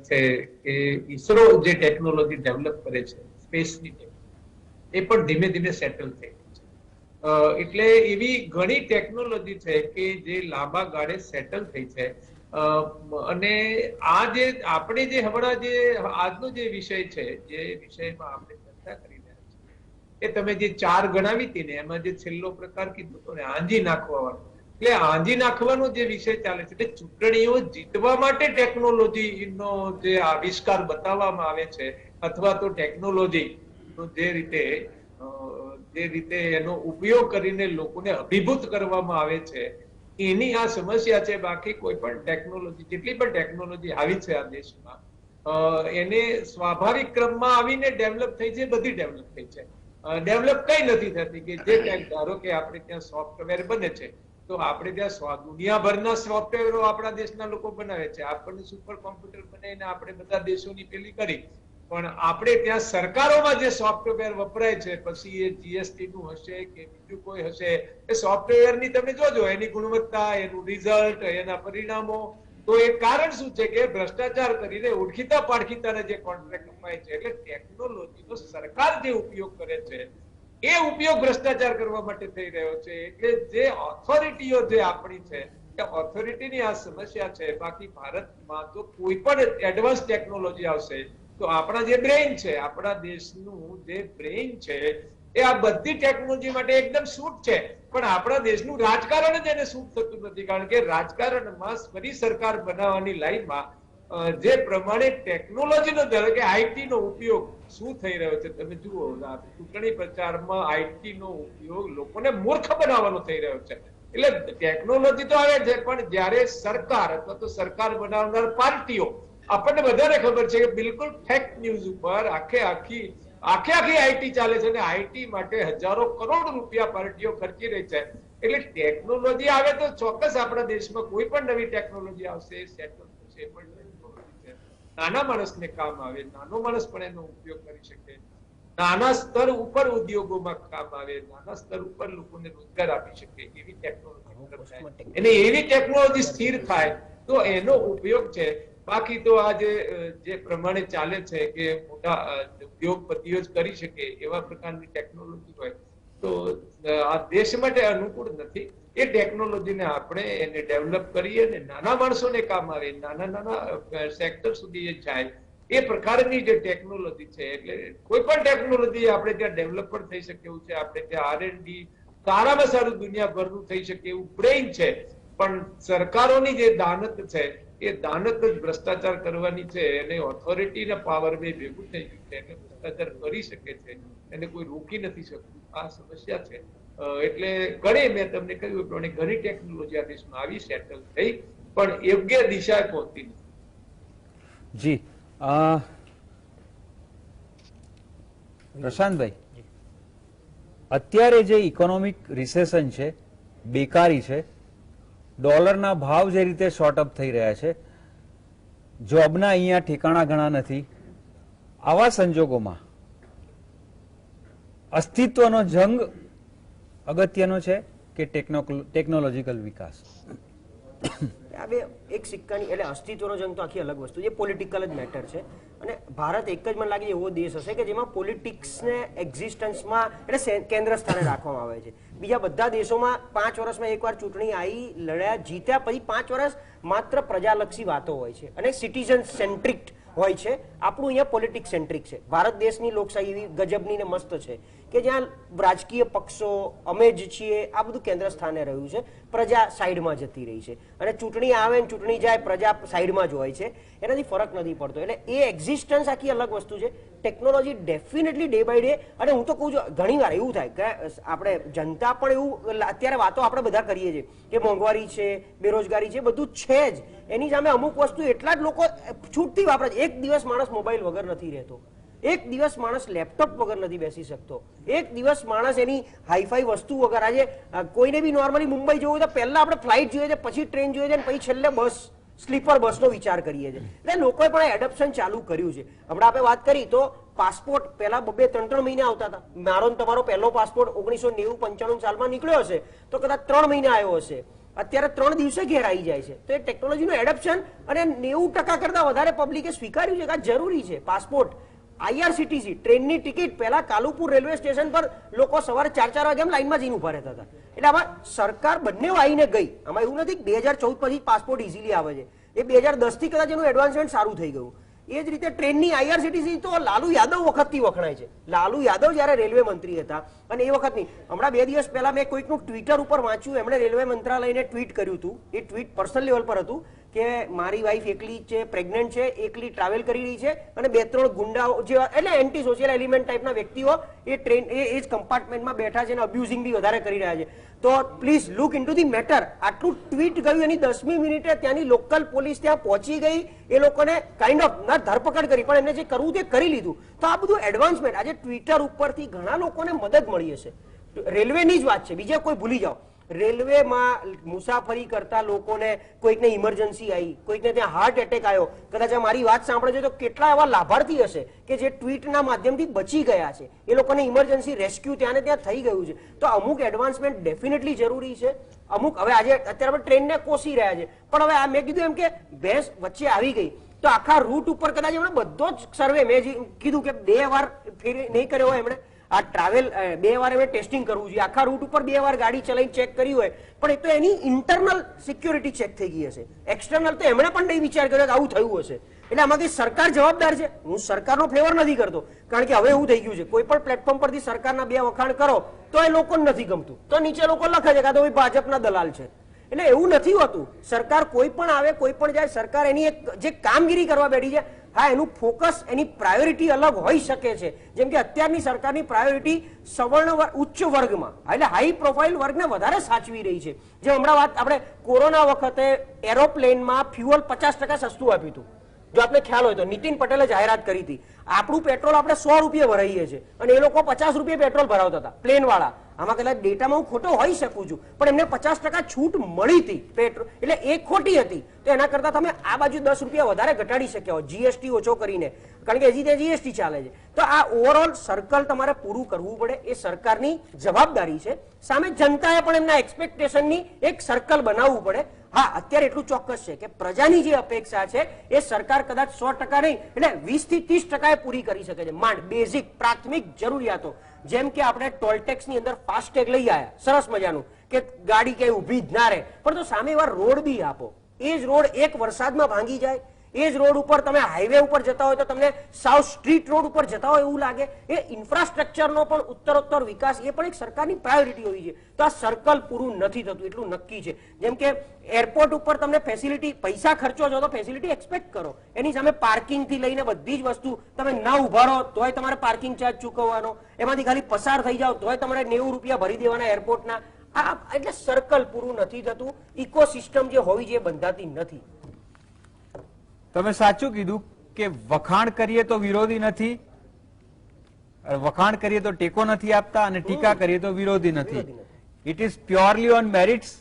[SPEAKER 5] છે કે ઈસરો જે ટેકનોલોજી ડેવલપ કરે છે સ્પેસની, એ પણ ધીમે ધીમે સેટલ થઈ છે. એટલે એવી ઘણી ટેકનોલોજી છે કે જે લાંબા ગાળે સેટલ થઈ છે. અને આ જે આપણે જે હમણાં જે આજનો જે વિષય છે, જે વિષયમાં આપણે ચર્ચા કરી રહ્યા છીએ, એ તમે જે 4 ગણાવી હતી ને, એમાં જે છેલ્લો પ્રકાર કીધો હતો ને, આંજી નાખવાનો, એટલે આંજી નાખવાનો જે વિષય ચાલે છે, એટલે ચૂંટણીઓ જીતવા માટે ટેકનોલોજીનો જે આવિષ્કાર બતાવવામાં આવે છે, અથવા તો ટેકનોલોજી જે રીતે એનો ઉપયોગ કરીને લોકોને અભિભૂત કરવામાં આવે છે, એની આ સમસ્યા છે. બાકી કોઈ પણ ટેકનોલોજી, જેટલી પણ ટેકનોલોજી આવી છે આ દેશમાં, એને સ્વાભાવિક ક્રમમાં આવીને ડેવલપ થઈ છે, બધી ડેવલપ થઈ છે. ડેવલપ કઈ નથી થતી કે જે ધારો કે આપણે ત્યાં સોફ્ટવેર બને છે, તો આપણે ત્યાં દુનિયાભરના સોફ્ટવેરો આપણા દેશના લોકો બનાવે છે. આપણને સુપર કોમ્પ્યુટર બનાવીને આપણે બધા દેશોની પેલી કરી, પણ આપણે ત્યાં સરકારોમાં જે સોફ્ટવેર વપરાય છે, પછી એ જીએસટી નું હશે કે બીજું કોઈ હશે, એ સોફ્ટવેરની તમે જોજો એની ગુણવત્તા, એનું રિઝલ્ટ, એના પરિણામો, તો એ કારણ શું છે કે ભ્રષ્ટાચાર કરીને ઓળખીતા પાડખીતાને જે કોન્ટ્રાક્ટ અપાય છે. એટલે ટેકનોલોજીનો સરકાર જે ઉપયોગ કરે છે, એ ઉપયોગ ભ્રષ્ટાચાર કરવા માટે થઈ રહ્યો છે. એટલે જે ઓથોરિટીઓ જે આપણી છે, એ ઓથોરિટીની આ સમસ્યા છે. બાકી ભારતમાં તો કોઈ પણ એડવાન્સ ટેકનોલોજી આવશે તો આપણા જે બ્રેઇન છે, આપણા દેશનું જે બ્રેઇન છે, એ આ બધી ટેકનોલોજી માટે એકદમ સૂટ છે. પણ આપણા દેશનું રાજકારણ જ એને સૂટ થતું નથી, કારણ કે રાજકારણમાં ફરી સરકાર બનાવવાની લાઈનમાં જે પ્રમાણે ટેકનોલોજીનો, ધારો કે આઈટી નો ઉપયોગ શું થઈ રહ્યો છે, તમે જુઓ ચૂંટણી પ્રચારમાં આઈટી નો ઉપયોગ લોકોને મૂર્ખ બનાવવાનો થઈ રહ્યો છે. એટલે ટેકનોલોજી તો આવે છે, પણ જ્યારે સરકાર અથવા તો સરકાર બનાવનાર પાર્ટીઓ આપણને બધાને ખબર છે કે બિલકુલ ફેક ન્યૂઝ ઉપર આખી આઈટી ચાલે છે અને આઈટી માટે હજારો કરોડ રૂપિયા પાર્ટીઓ ખર્ચી રહી છે. એટલે ટેકનોલોજી આવે તો ચોક્કસ આપણા દેશમાં કોઈ પણ નવી ટેકનોલોજી આવશે, સેટલ થશે, એ પણ ટેકનોલોજી છે. નાના માણસને કામ આવે, નાનો માણસ પણ એનો ઉપયોગ કરી શકે, નાના સ્તર ઉપર ઉદ્યોગોમાં કામ આવે, નાના સ્તર ઉપર લોકોને રોજગાર આપી શકે એવી ટેકનોલોજી, અને એવી ટેકનોલોજી સ્થિર થાય તો એનો ઉપયોગ છે. બાકી તો આજે જે પ્રમાણે ચાલે છે કે મોટા ઉદ્યોગપતિઓ જ કરી શકે એવા પ્રકારની ટેકનોલોજી હોય તો આ દેશ માટે અનુકૂળ નથી. એ ટેકનોલોજીને આપણે એને ડેવલપ કરીએ અને નાના માણસોને કામ આવે, નાના સેક્ટર સુધી એ જાય એ પ્રકારની જે ટેકનોલોજી છે. એટલે કોઈ પણ ટેકનોલોજી આપણે ત્યાં ડેવલપ પણ થઈ શકે એવું છે. આપણે ત્યાં R&D સારામાં સારું દુનિયાભરનું થઈ શકે એવું બ્રેઇન છે, પણ સરકારોની જે દાનત છે એ દાનત જ ભ્રષ્ટાચાર કરવાની છે. એને ઓથોરિટીના પાવર બે ભેગું થઈ ગયું છે, એટલે ભ્રષ્ટાચાર કરી શકે છે, એને કોઈ રોકી નથી શકતું. આ સમસ્યા છે. એટલે ઘણી મેં તમને કહ્યું પ્રમાણે ઘણી ટેકનોલોજી આ દેશમાં આવી, સેટલ થઈ, પણ યોગ્ય દિશા પહોંચતી નથી.
[SPEAKER 1] જી પ્રશાંતભાઈ, અત્યારે જે ઇકોનોમિક રિસેશન છે, બેકારી છે, ડોલરના ભાવ જે રીતે શોર્ટ અપ થઈ રહ્યા છે, જોબના અહીંયા ઠેકાણા ઘણા નથી, આવા સંજોગોમાં અસ્તિત્વનો જંગ અગત્યનો છે કે ટેકનોલોજીકલ વિકાસ?
[SPEAKER 3] આ બે એક સિક્કાની, એટલે અસ્તિત્વનો જંગ તો આખી અલગ વસ્તુ છે, પોલિટિકલ જ મેટર છે. અને ભારત એક જ મને લાગે એવો દેશ હશે કે જેમાં પોલિટિક્સને એક્ઝિસ્ટન્સમાં એટલે કેન્દ્ર સ્થાને રાખવામાં આવે છે. બીજા બધા દેશોમાં 5 વર્ષમાં એકવાર ચૂંટણી આવી, લડ્યા, જીત્યા, પછી 5 વર્ષ માત્ર પ્રજાલક્ષી વાતો હોય છે અને સિટીઝન સેન્ટ્રિક હોય છે. આપણું અહીંયા પોલિટિક્સ સેન્ટ્રિક છે. ભારત દેશની લોકશાહી એવી ગજબની ને મસ્ત છે કે જ્યાં રાજકીય પક્ષો, અમે જ છીએ, આ બધું કેન્દ્ર સ્થાને રહ્યું છે, પ્રજા સાઈડમાં જતી રહી છે. અને ચૂંટણી આવે ને ચૂંટણી જાય, પ્રજા સાઈડમાં જ હોય છે, એનાથી ફરક નથી પડતો. એટલે એ એક્ઝિસ્ટન્સ આખી અલગ વસ્તુ છે. Technology definitely day by day, અને હું તો કહું છું ઘણી વાર એવું થાય કે આપણે જનતા પણ એવું, અત્યારે વાતો આપણે બધા કરીએ છીએ કે મોંઘવારી છે, બેરોજગારી છે, બધું છે જ. એની સામે અમુક વસ્તુ એટલા જ લોકો છૂટથી વાપરે છે. એક દિવસ માણસ મોબાઈલ વગર નથી રહેતો, એક દિવસ માણસ લેપટોપ વગર નથી બેસી શકતો, એક દિવસ માણસ એની હાઈફાઈ વસ્તુ વગર. આજે કોઈને બી નોર્મલી મુંબઈ જવું તો પહેલા આપણે ફ્લાઇટ જોઈએ છે, પછી ટ્રેન જોઈએ છે, પછી છેલ્લે બસ, સ્લીપર બસનો વિચાર કરીએ છીએ. એટલે લોકોએ પણ એડપ્શન ચાલુ કર્યું છે. હમણાં આપણે વાત કરી તો પાસપોર્ટ પહેલા 2-3 મહિને આવતા હતા. મારો ને તમારો પહેલો પાસપોર્ટ 1990-95 સાલમાં નીકળ્યો હશે તો કદાચ 3 મહિને આવ્યો હશે. અત્યારે 3 દિવસે ઘેર આવી જાય છે. તો એ ટેકનોલોજીનું એડપ્શન, અને 90% કરતા વધારે પબ્લિકે સ્વીકાર્યું છે કે આ જરૂરી છે. પાસપોર્ટ, IRCTC ટ્રેનની ટિકિટ, પહેલા કાલુપુર રેલવે સ્ટેશન પર લોકો સવારે 4 વાગે લાઈનમાં જઈને ઉભા રહેતા હતા. એટલે આમાં સરકાર બંને આવીને ગઈ. આમાં એવું નથી કે 2014 પછી પાસપોર્ટ ઇઝીલી આવે છે, એ 2010 થી કદાચ એનું એડવાન્સમેન્ટ સારું થઈ ગયું. એ જ રીતે ટ્રેનની IRCTC તો લાલુ યાદવ વખતથી વખણાય છે. લાલુ યાદવ જ્યારે રેલવે મંત્રી હતા અને એ વખતની, હમણાં 2 દિવસ પહેલા મેં કોઈકનું ટ્વિટર ઉપર વાંચ્યું, એમણે રેલવે મંત્રાલયને ટ્વીટ કર્યું હતું. એ ટ્વીટ પર્સનલ લેવલ પર હતું કે મારી વાઈફ એકલી છે, પ્રેગ્નન્ટ છે, એકલી ટ્રાવેલ કરી રહી છે, અને 2-3 ગુંડાઓ જેવા, એટલે એન્ટી સોશિયલ એલિમેન્ટ ટાઈપના વ્યક્તિઓ એ ટ્રેન એ જ કમ્પાર્ટમેન્ટમાં બેઠા છે અને અબ્યુઝિંગ બી વધારે કરી રહ્યા છે. તો please look into the matter. આટલું ટ્વીટ ગયું, એની 10મી મિનિટે ત્યાંની લોકલ પોલીસ ત્યાં પહોંચી ગઈ, એ લોકોને કાઇન્ડ ઓફ ના ધરપકડ કરી, પણ એમને જે કરવું તે કરી લીધું. તો આ બધું એડવાન્સમેન્ટ. આજે ટ્વિટર ઉપરથી ઘણા લોકોને મદદ મળી હશે. રેલવેની જ વાત છે, બીજા કોઈ ભૂલી જાઓ. રેલવેમાં મુસાફરી કરતા લોકોને કોઈકને ઇમરજન્સી આવી, કોઈકને ત્યાં હાર્ટ એટેક આવ્યો, કદાચ મારી વાત સાંભળે છે તો કેટલા એવા લાભાર્થી હશે કે જે ટ્વીટના માધ્યમથી બચી ગયા છે. એ લોકોને ઇમરજન્સી રેસ્ક્યુ ત્યાં ને ત્યાં થઈ ગયું છે. તો અમુક એડવાન્સમેન્ટ ડેફિનેટલી જરૂરી છે. અમુક હવે આજે અત્યારે આપણે ટ્રેનને કોસી રહ્યા છે, પણ હવે આ મેં કીધું એમ કે ભેંસ વચ્ચે આવી ગઈ તો આખા રૂટ ઉપર કદાચ એમણે બધો જ સર્વે, મેં કીધું કે 2 વાર નહીં કર્યો હોય એમણે, આ ટ્રાવેલ 2 વાર એમણે ટેસ્ટિંગ કરવું જોઈએ, આખા રૂટ ઉપર 2 વાર ગાડી ચલાવીને ચેક કરી હોય, પણ એ તો એની ઇન્ટરનલ સિક્યોરિટી ચેક થઈ ગઈ હશે. એક્સટર્નલ તો એમણે પણ નહીં વિચાર કર્યો કે આવું થયું હશે. એટલે આમાંથી સરકાર જવાબદાર છે. હું સરકારનો ફેવર નથી કરતો, કારણ કે હવે એવું થઈ ગયું છે કોઈ પણ પ્લેટફોર્મ પરથી સરકારના 2 વખાણ કરો તો એ લોકોને નથી ગમતું, તો નીચે લોકો લખે છે કે આ તો ભાજપના દલાલ છે. એટલે એવું નથી હોતું. સરકાર કોઈ પણ આવે, કોઈ પણ જાય, સરકાર એની એક જે કામગીરી કરવા બેઠી છે, હા એનું ફોકસ, એની પ્રાયોરિટી અલગ હોઈ શકે છે. જેમ કે અત્યારની સરકારની પ્રાયોરિટી સવર્ણ ઉચ્ચ વર્ગમાં, એટલે હાઈ પ્રોફાઇલ વર્ગને વધારે સાચવી રહી છે. જે હમણાં વાત આપણે કોરોના વખતે એરોપ્લેનમાં ફ્યુઅલ 50% સસ્તું આપ્યું હતું. જો આપને ખ્યાલ હોય તો નીતિન પટેલે જાહેરાત કરી હતી, આપણું પેટ્રોલ આપણે 100 રૂપિયા ભરાઈએ છીએ અને એ લોકો 50 રૂપિયા પેટ્રોલ ભરાવતા હતા પ્લેન વાળા. આમાં કદાચ ડેટામાં હું ખોટો હોઈ શકું છું, પણ એમને 50% છૂટ મળી હતી પેટ્રોલ, એટલે એ ખોટી હતી. તો એના કરતા તમે આ બાજુ 10 રૂપિયા વધારે ઘટાડી શક્યા હો જીએસટી ઓછો કરીને, કારણ કે હજી ત્યાં જીએસટી ચાલે છે. તો આ ઓવરઓલ સર્કલ તમારે પૂરું કરવું પડે, એ સરકારની જવાબદારી છે. સામે જનતાએ પણ એમના એક્સપેક્ટેશનની એક સર્કલ બનાવવું પડે. હા, અત્યારે એટલું ચોક્કસ છે કે પ્રજાની જે અપેક્ષા છે એ સરકાર કદાચ 100% નહીં એટલે 20 થી 30% પૂરી કરી શકે છે. માંડ બેઝિક પ્રાથમિક જરૂરિયાતો, જેમ કે આપણે ટોલટેક્સ ની અંદર ફાસ્ટેગ લઈ આવ્યા, સરસ મજાનું કે ગાડી ક્યાંય ઊભી જ ના રહે, પણ તો સામે એવા રોડ બી આપો. એ જ રોડ એક વરસાદમાં ભાંગી જાય, એ જ રોડ ઉપર તમે હાઈવે ઉપર જતા હોય તો તમને સાવ સ્ટ્રીટ રોડ ઉપર જતા હોય એવું લાગે. એ ઇન્ફ્રાસ્ટ્રક્ચરનો પણ ઉત્તરોત્તર વિકાસ એ પણ એક સરકારની પ્રાયોરિટી હોવી છે. તો આ સર્કલ પૂરું નથી થતું એટલું નક્કી છે. જેમ કે એરપોર્ટ ઉપર તમને ફેસિલિટી, પૈસા ખર્ચો છો તો ફેસિલિટી એક્સપેક્ટ કરો, એની સામે પાર્કિંગ થી લઈને બધી જ વસ્તુ, તમે ના ઉભા રહો તોય તમારે પાર્કિંગ ચાર્જ ચૂકવવાનો, એમાંથી ખાલી પસાર થઈ જાઓ તોય તમારે 90 રૂપિયા ભરી દેવાના એરપોર્ટના. આ એટલે સર્કલ પૂરું નથી થતું, ઇકોસિસ્ટમ જે હોવી જોઈએ બંધાતી નથી.
[SPEAKER 1] તમે સાચું કીધું કે વખાણ કરીએ તો વિરોધી નથી, વખાણ કરીએ તો ટેકો નથી આપતા, અને ટીકા કરીએ તો વિરોધી નથી. It is purely on merits,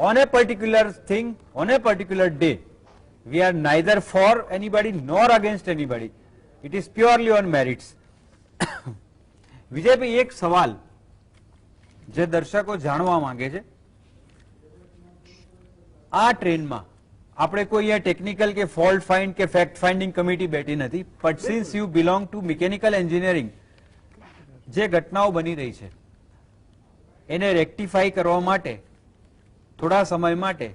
[SPEAKER 1] on a particular thing, on a particular day. We are neither for anybody nor against anybody. It is purely on merits. Vijaybhai, એક સવાલ જે દર્શકો જાણવા માંગે છે, આ ટ્રેનમાં આપણે કોઈ ટેકનિકલ કે ફોલ્ટ ફાઇન્ડ કે ફેક્ટ ફાઇન્ડિંગ કમિટી બેઠી નથી, but since you belong to mechanical engineering, જે ઘટનાઓ બની રહી છે એને રેક્ટિફાઈ કરવા માટે થોડા સમય માટે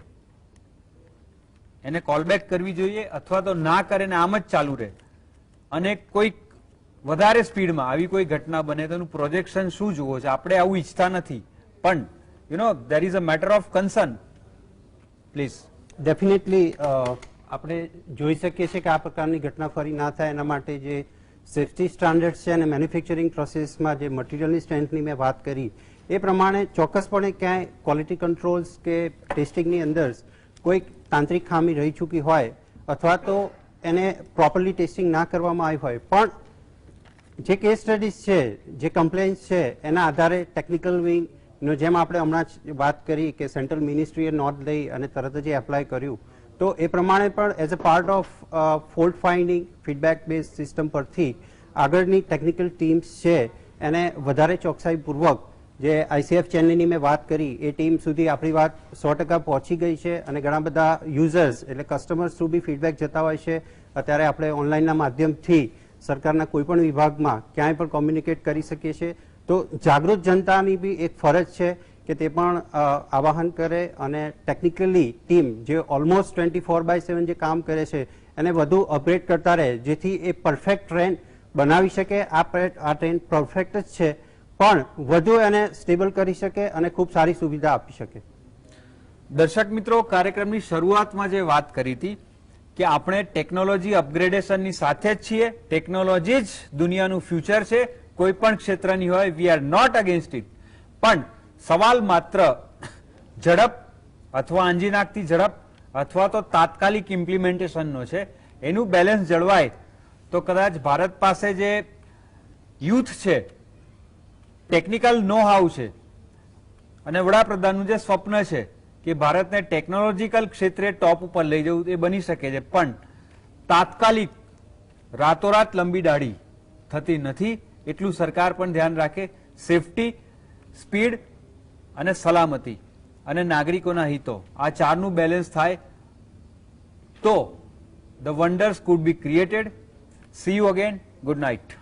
[SPEAKER 1] એને કોલબેક કરવી જોઈએ, અથવા તો ના કરે ને આમ જ ચાલુ રહે, અને કોઈ વધારે સ્પીડમાં આવી કોઈ ઘટના બને તો એનું પ્રોજેક્શન શું જુઓ છે? આપણે આવું ઈચ્છતા નથી, પણ there is a matter of concern. Please.
[SPEAKER 2] Definitely આપણે જોઈ શકીએ છીએ કે આ પ્રકારની ઘટના ફરી ના થાય એના માટે જે સેફ્ટી સ્ટાન્ડર્ડ્સ છે અને મેન્યુફેક્ચરિંગ પ્રોસેસમાં જે મટીરિયલની સ્ટ્રેન્થની મેં વાત કરી એ પ્રમાણે ચોક્કસપણે ક્યાંય ક્વોલિટી કંટ્રોલ્સ કે ટેસ્ટિંગની અંદર કોઈ તાંત્રિક ખામી રહી ચૂકી હોય અથવા તો એને પ્રોપરલી ટેસ્ટિંગ ના કરવામાં આવી હોય, પણ જે કેસ સ્ટડીઝ છે, જે કમ્પ્લેન્સ છે, એના આધારે ટેકનિકલ વિંગ નો જેમ આપણે હમણાં જ વાત કરી કે સેન્ટ્રલ મિનિસ્ટ્રીએ નોંધ લઈ અને તરત જ એપ્લાય કર્યું, તો એ પ્રમાણે પણ as a part of fault finding feedback base system પરથી આગળની ટેકનિકલ ટીમ્સ છે એને વધારે ચોકસાઈપૂર્વક જે આઈસીએફ ચેનલની મેં વાત કરી એ ટીમ સુધી આપણી વાત 100% પહોંચી ગઈ છે, અને ઘણા બધા યુઝર્સ એટલે કસ્ટમર્સ થ્રુ બી ફીડબેક જતા હોય છે. અત્યારે આપણે ઓનલાઈનના માધ્યમથી સરકારના કોઈ પણ વિભાગમાં ક્યાંય પણ કોમ્યુનિકેટ કરી શકીએ છીએ. તો જાગૃત જનતાની બી એક ફરજ છે કે તે પણ આવાહન કરે અને ટેકનિકલી ટીમ જે ઓલમોસ્ટ 24/7 જે કામ કરે છે એને વધુ અપગ્રેડ કરતા રહે, જેથી એ પરફેક્ટ ટ્રેન બનાવી શકે. આ ટ્રેન પરફેક્ટ જ છે, પણ વધુ એને સ્ટેબલ કરી શકે અને ખૂબ સારી સુવિધા આપી શકે.
[SPEAKER 1] દર્શક મિત્રો, કાર્યક્રમની શરૂઆતમાં જે વાત કરી હતી કે આપણે ટેકનોલોજી અપગ્રેડેશનની સાથે જ છીએ, ટેકનોલોજી જ દુનિયાનું ફ્યુચર છે, કોઈ પણ ક્ષેત્રની હોય, we are not against it. પણ સવાલ માત્ર ઝડપ અથવા આંજી નાખતી ઝડપ અથવા તો તાત્કાલિક ઇમ્પ્લિમેન્ટેશનનો છે. એનું બેલેન્સ જળવાય તો કદાચ ભારત પાસે જે યુથ છે, ટેકનિકલ નો હાઉ છે, અને વડાપ્રધાનનું જે સ્વપ્ન છે કે ભારતને ટેકનોલોજીકલ ક્ષેત્રે ટોપ ઉપર લઈ જવું, એ બની શકે છે. પણ તાત્કાલિક રાતોરાત લંબી દાઢી થતી નથી, એટલું સરકાર પણ ધ્યાન રાખે. સેફટી, સ્પીડ અને સલામતી અને નાગરિકોના હિતો, આ ચારનું બેલેન્સ થાય તો the wonders could be created. See you again. Good night.